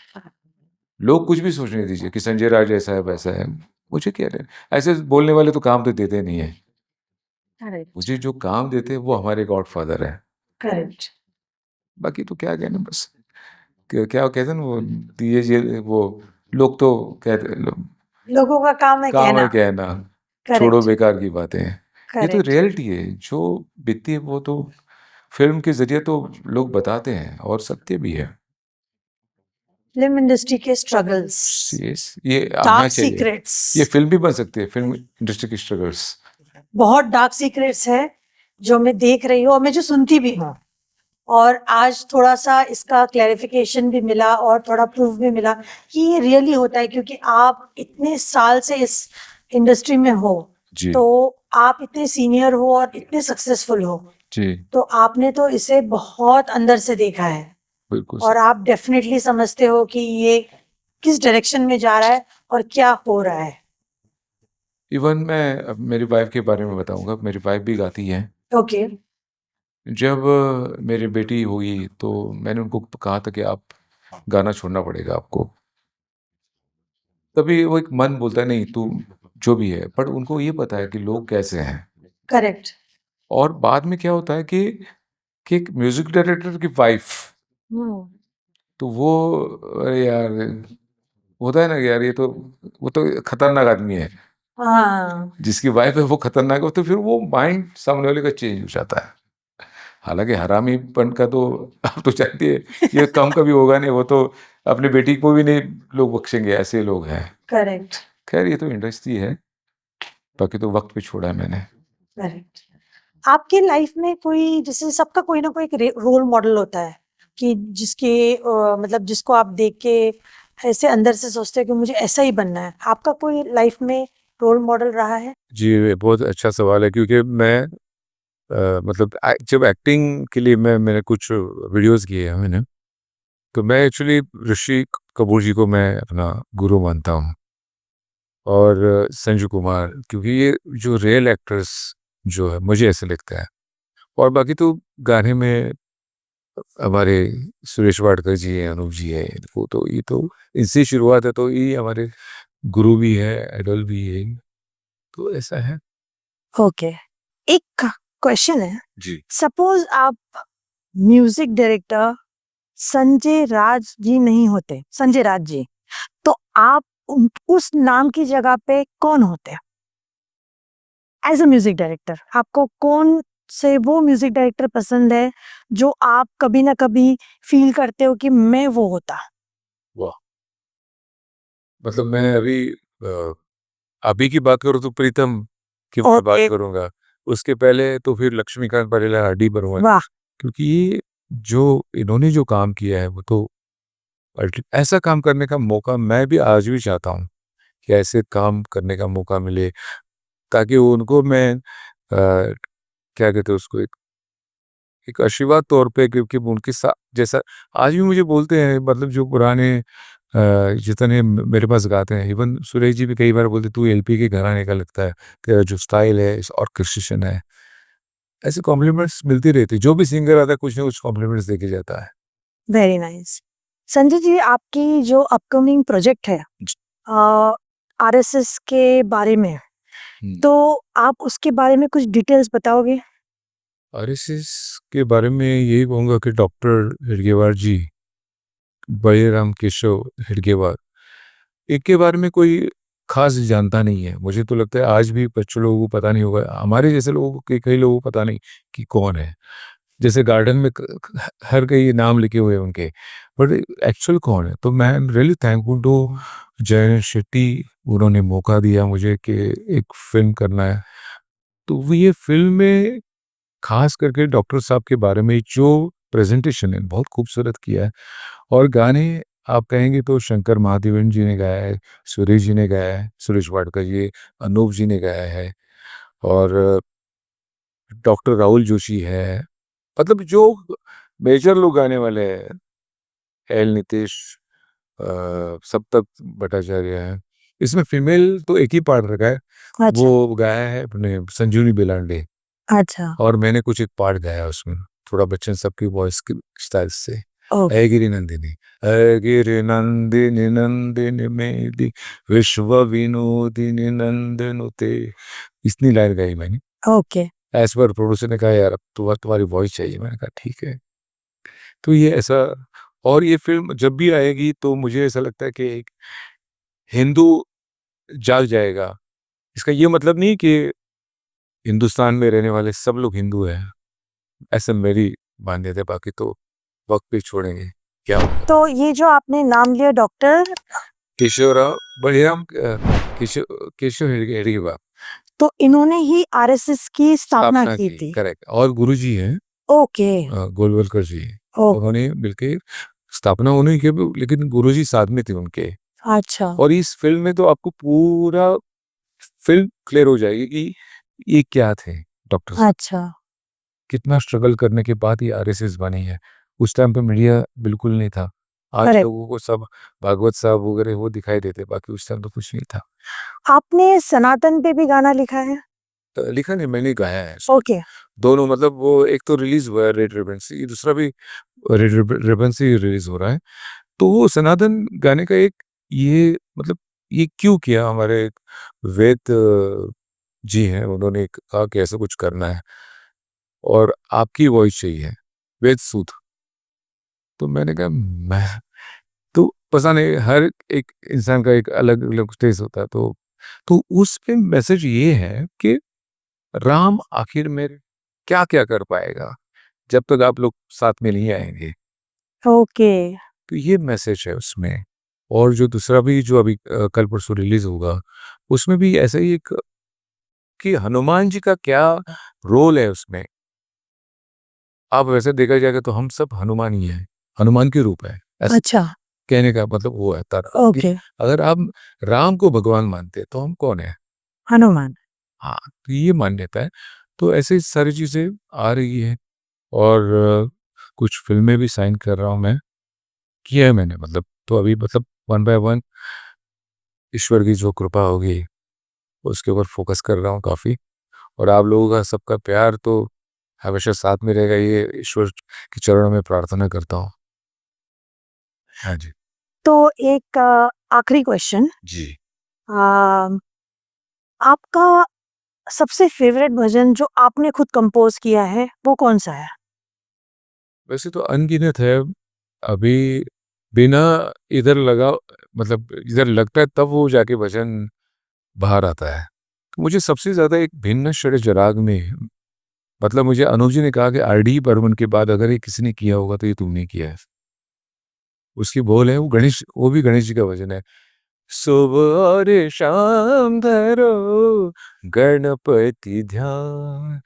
लोग कुछ भी सोचने दीजिए कि संजय राय ऐसा है, वैसा है, मुझे क्या है, ऐसे बोलने वाले तो काम तो देते नहीं हैं। करेक्ट मुझे जो काम देते हैं वो हमारे गॉडफ़ादर हैं। करेक्ट। बाकी तो क्या कहना बस। क्या कहते हैं ना वो दिए ये वो लोग तो कहते लोगों का काम है काम है कहना। कहना, छोड़ो करेक्ट बेकार की बातें। ये तो करेक्ट। रियलिटी है, जो बीतती है वो तो फ़िल्म के ज़रिए तो लोग बताते हैं और सत्य भी है। फिल्म इंडस्ट्री के स्ट्रगल्स, यस, ये आना डार्क चाहिए। सीक्रेट्स, ये फ़िल्म भी बन सकती है, फ़िल्म इंडस्ट्री की स्ट्रगल्स। बहुत डार्क सीक्रेट्स है जो मैं देख रही हूँ और मैं जो सुनती भी हूँ। और आज थोड़ा सा इसका क्लैरिफिकेशन भी मिला और थोड़ा प्रूफ भी मिला कि ये रियली होता है, क्योंकि आप इतने साल से इस इंडस्ट्री में हो, जी, तो आप इतने सीनियर हो और इतने सक्सेसफुल हो, जी, तो आपने तो इसे बहुत अंदर से देखा है बिल्कुल और सही। आप डेफिनेटली समझते हो कि ये किस डायरेक्शन में जा रहा है और क्या हो रहा है। इवन मैं अब मेरी वाइफ़ के बारे में बताऊँगा, मेरी वाइफ़ भी गाती हैं। ओके। जब मेरी बेटी हुई तो मैंने उनको कहा था कि आप गाना छोड़ना पड़ेगा आपको। तभी वो एक मन बोलता है नहीं तू जो भी है, बट उनको ये पता है कि लोग कैसे हैं। करेक्ट। और बाद में क्या होता है कि एक म्यूजिक डायरेक्टर की वाइफ, तो वो अरे यार होता है ना कि यार ये तो वो तो खतरनाक आदमी है, हाँ। जिसकी वाइफ है वो खतरनाक है, तो फिर वो माइंड सामने वाले का चेंज हो जाता है। हालांकि हरामीपन का तो आप तो जानती है ये कम कभी होगा नहीं, वो तो अपनी बेटी को भी नहीं लोग बख्शेंगे, ऐसे लोग हैं। करेक्ट। खैर ये तो इंडस्ट्री है, बाकी तो वक्त पे छोड़ा है मैंने। करेक्ट। आपकी लाइफ में कोई, जैसे सबका कोई ना कोई एक रोल मॉडल होता है कि जिसके मतलब जिसको आप देख के ऐसे अंदर से सोचते हो कि मुझे ऐसा ही बनना है। आपका कोई लाइफ में रोल मॉडल रहा है? जी, ये बहुत अच्छा सवाल है क्योंकि मैं मतलब जब एक्टिंग के लिए मैंने कुछ वीडियोस किए हैं मैंने, तो मैं एक्चुअली ऋषि कपूर जी को मैं अपना गुरु मानता हूँ, और संजू कुमार, क्योंकि ये जो रियल एक्टर्स जो है मुझे ऐसे लगता है। और बाकी तो गाने में हमारे सुरेश वाडकर जी हैं, अनूप जी हैं, वो तो ये तो इनसे शुरुआत है, तो ये हमारे गुरु भी है, आइडल भी है, तो ऐसा है। ओके। एक क्वेश्चन है, जी। सपोज आप म्यूजिक डायरेक्टर संजय राज जी नहीं होते, संजय राज जी, तो आप उस नाम की जगह पे कौन होते? एज अ म्यूजिक डायरेक्टर आपको कौन से वो म्यूजिक डायरेक्टर पसंद है जो आप कभी ना कभी फील करते हो कि मैं वो होता? वाह! मतलब मैं अभी की बात करूँ तो प्रीतम की मैं बात ओके। करूँगा। उसके पहले तो फिर लक्ष्मीकांत बेर्डेला, आर डी बर्मन, वाह। क्योंकि ये जो इन्होंने जो काम किया है वो तो ऐसा काम करने का मौका मैं भी आज भी चाहता हूँ कि ऐसे काम करने का मौका मिले, ताकि उनको मैं क्या कहते हैं उसको, एक एक आशीर्वाद तौर पे, क्योंकि उनके साथ जैसा आज भी मुझे बोलते हैं, मतलब जो पुराने जितने मेरे पास गाते हैं, इवन सुरेश जी भी कई बार बोलते तू एलपी के घराने का लगता है, तेरा जो स्टाइल है इस ऑर्केस्ट्रेशन है, ऐसे कॉम्प्लीमेंट्स मिलती रहती, जो भी सिंगर आता है कुछ ना कुछ कॉम्प्लीमेंट्स देके जाता है। Very nice. संजय जी, आपकी जो अपकमिंग प्रोजेक्ट है आरएसएस के बारे में, तो आप उसके बारे में कुछ डिटेल्स बताओगे? आरएसएस के बारे में यही कहूँगा कि डॉक्टर हेडगेवार जी, बलिराम केशव हेडगेवार, इनके बारे में कोई खास जानता नहीं है। मुझे तो लगता है आज भी बच्चों लोगों को पता नहीं होगा, हमारे जैसे लोगों को, कई लोगों को पता नहीं कि कौन है। जैसे गार्डन में हर कई नाम लिखे हुए हैं उनके, बट एक्चुअल कौन है? तो मैं रियली थैंकफुल टू जय शेट्टी, उन्होंने मौका दिया मुझे कि एक फिल्म करना है। तो वो ये फिल्म में खास करके डॉक्टर साहब के बारे में जो प्रेजेंटेशन है बहुत खूबसूरत किया है। और गाने आप कहेंगे तो शंकर महादेवन जी ने गाया है, सुरेश जी ने गाया है, सुरेश वाडकर जी, अनूप जी ने गाया है, और डॉक्टर राहुल जोशी है, मतलब जो मेजर लोग गाने वाले हैं, एल नीतीश, सप्तक भट्टाचार्य है। इसमें फीमेल तो एक ही पार्ट रखा है, अच्छा। वो गाया है अपने संजूनी बेलांडे, अच्छा। और मैंने कुछ एक पार्ट गाया उसमें, थोड़ा बच्चन सबकी वॉइस के स्टाइल से। ओके। ऐगिरी नंदिनी, ऐगिरी नंदिनी नंदिनी मेरी, विश्व विनोदिनी नंदनुते, इतनी लाइन गाई मैंने। ओके। एज पर प्रोड्यूसर ने कहा यार अब तुम्हारी वॉइस चाहिए, मैंने कहा ठीक है। तो ये ऐसा, और ये फिल्म जब भी आएगी तो मुझे ऐसा लगता है कि एक हिंदू जाग जाएगा। इसका ये मतलब नहीं कि हिंदुस्तान में रहने वाले सब लोग हिंदू हैं, ऐसा मेरी मान्यता है, बाकी तो वक्त पे छोड़ेंगे क्या होगा। तो ये जो आपने नाम लिया डॉक्टर, केशवराव बलिराम केशव केशव हेडगेवार तो इन्होंने ही आरएसएस की स्थापना स्थापना की की, थी? करेक्ट। और गुरुजी हैं ओके। गोलवलकर जी, ओ, उन्होंने मिलके स्थापना उन्होंने की, लेकिन गुरुजी साथ में थे उनके। अच्छा। और इस फिल्म में तो आपको पूरा फिल्म क्लियर हो जाएगी कि ये क्या थे डॉक्टर साहब, अच्छा। कितना स्ट्रगल करने के बाद ये आरएसएस बनी है। उस टाइम पे मीडिया बिल्कुल नहीं था, आज करेक्ट। लोगों को सब भागवत साहब वगैरह वो दिखाई देते, बाकी उस टाइम तो कुछ नहीं था। आपने सनातन पे भी गाना लिखा है? तो लिखा नहीं, मैंने गाया है ओके। दोनों, मतलब वो एक तो रिलीज हुआ है रेड रिबन से, दूसरा भी रेड रिबन से रिलीज हो रहा है। तो वो सनातन गाने का एक ये मतलब ये क्यों किया हमारे एक वेद जी हैं, उन्होंने कहा कि ऐसा कुछ करना है और आपकी वॉइस चाहिए, वेद सूद। तो मैंने कहा मैं तो पता नहीं, हर एक इंसान का एक अलग-अलग टेस्ट होता है, तो उसमें मैसेज ये है कि राम आखिर में क्या-क्या कर पाएगा, जब तक आप लोग साथ में नहीं आएँगे। ओके। तो ये मैसेज है उसमें। और जो दूसरा भी जो अभी कल परसों रिलीज़ होगा, उसमें भी ऐसा ही एक कि हनुमान जी का क्या रोल है उसमें। आप वैसे देखा जाएगा तो हम सब हनुमान ही हैं, हनुमान के रूप है। ऐसा अच्छा। कहने का मतलब वो है तारा कि ओके। अगर आप राम को भगवान मानते हैं, तो हम कौन हैं? हनुमान। हाँ, तो ये मान्यता है। तो ऐसे सारी चीज़ें आ रही हैं और कुछ फ़िल्में भी साइन कर रहा हूँ मैं, किया है मैंने मतलब। तो अभी मतलब वन बाय वन ईश्वर की जो कृपा होगी, उसके ऊपर फ़ोकस कर रहा हूँ काफ़ी। और आप लोगों का सबका प्यार तो हमेशा साथ में रहेगा, ये ईश्वर के चरणों में प्रार्थना करता हूँ। हाँ जी। तो एक आखिरी क्वेश्चन, जी। आपका सबसे फेवरेट भजन जो आपने खुद कंपोज किया है वो कौन सा है? वैसे तो अनगिनत है, अभी बिना इधर लगा मतलब इधर लगता है तब वो जाके भजन बाहर आता है। तो मुझे सबसे ज़्यादा एक भिन्न षड्ज राग में मतलब मुझे अनूप जी ने कहा कि आर.डी. बर्मन के बाद अगर ये किसी ने किया होगा तो ये तुमने किया है। उसकी बोल है वो भी गणेश जी का भजन है। सुबह और शाम धरो गणपति ध्यान,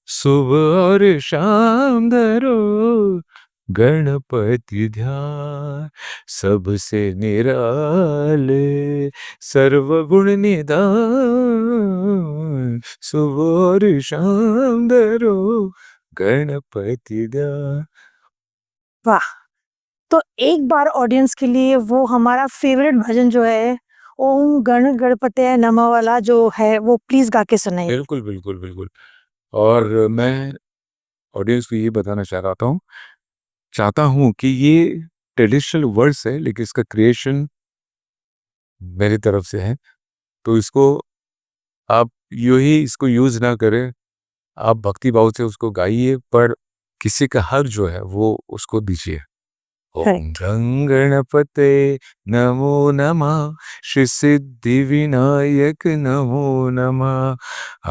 सुबह और शाम धरो गणपति ध्यान, सबसे निराले सर्वगुण निधान, सुबह और शाम धरो गणपति ध्यान। वाह! तो एक बार ऑडियंस के लिए वो हमारा फेवरेट भजन जो है, ओम गण गणपतये नमः वाला जो है वो प्लीज़ गा के सुनाइए। बिल्कुल, बिल्कुल, बिल्कुल। और मैं ऑडियंस को ये बताना चाहता हूँ कि ये ट्रेडिशनल वर्ड्स है, लेकिन इसका क्रिएशन मेरी तरफ से है। तो इसको आप यूँ ही इसको यूज़ ना करें, आप भक्ति भाव से उसको गाइए, पर किसी का हक जो है वो उसको दीजिए। ओम राइट। गं गणपते नमो नमः, श्री सिद्धिविनायक नमो नमः,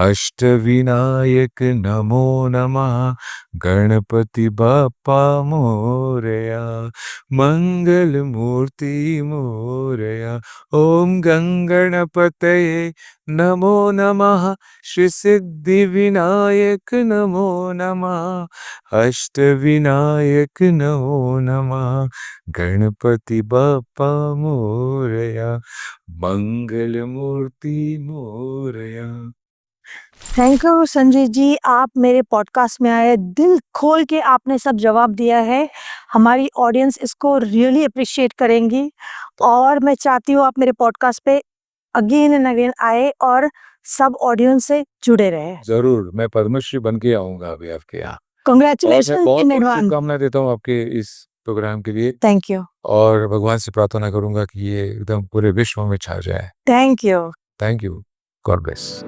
अष्टविनायक नमो नमः, गणपति बाप्पा मोरया, मंगल मूर्ति मोरया। ओम गं गणपतये नमो नमः, श्री सिद्धिविनायक नमो नमः, अष्टविनायक नमो नमः, गणपति बाप्पा मोरया, मंगल मूर्ति मोरया। थैंक यू संजय जी, आप मेरे पॉडकास्ट में आए, दिल खोल के आपने सब जवाब दिया है। हमारी ऑडियंस इसको रियली एप्रिशिएट करेंगी और मैं चाहती हूँ आप मेरे पॉडकास्ट पे अगेन एंड अगेन आए और सब ऑडियंस से जुड़े रहे। ज़रूर, मैं पद्मश्री बन के आऊँगा अभी आपके यहाँ। और मैं कांग्रेचुलेशन इन बहुत-बहुत एडवांस। शुभकामनाएँ देता हूँ आपके इस प्रोग्राम के लिए थैंक यू। और भगवान से प्रार्थना करूँगा कि ये एकदम पूरे विश्व में छा जाए। Thank you. Thank you. God bless.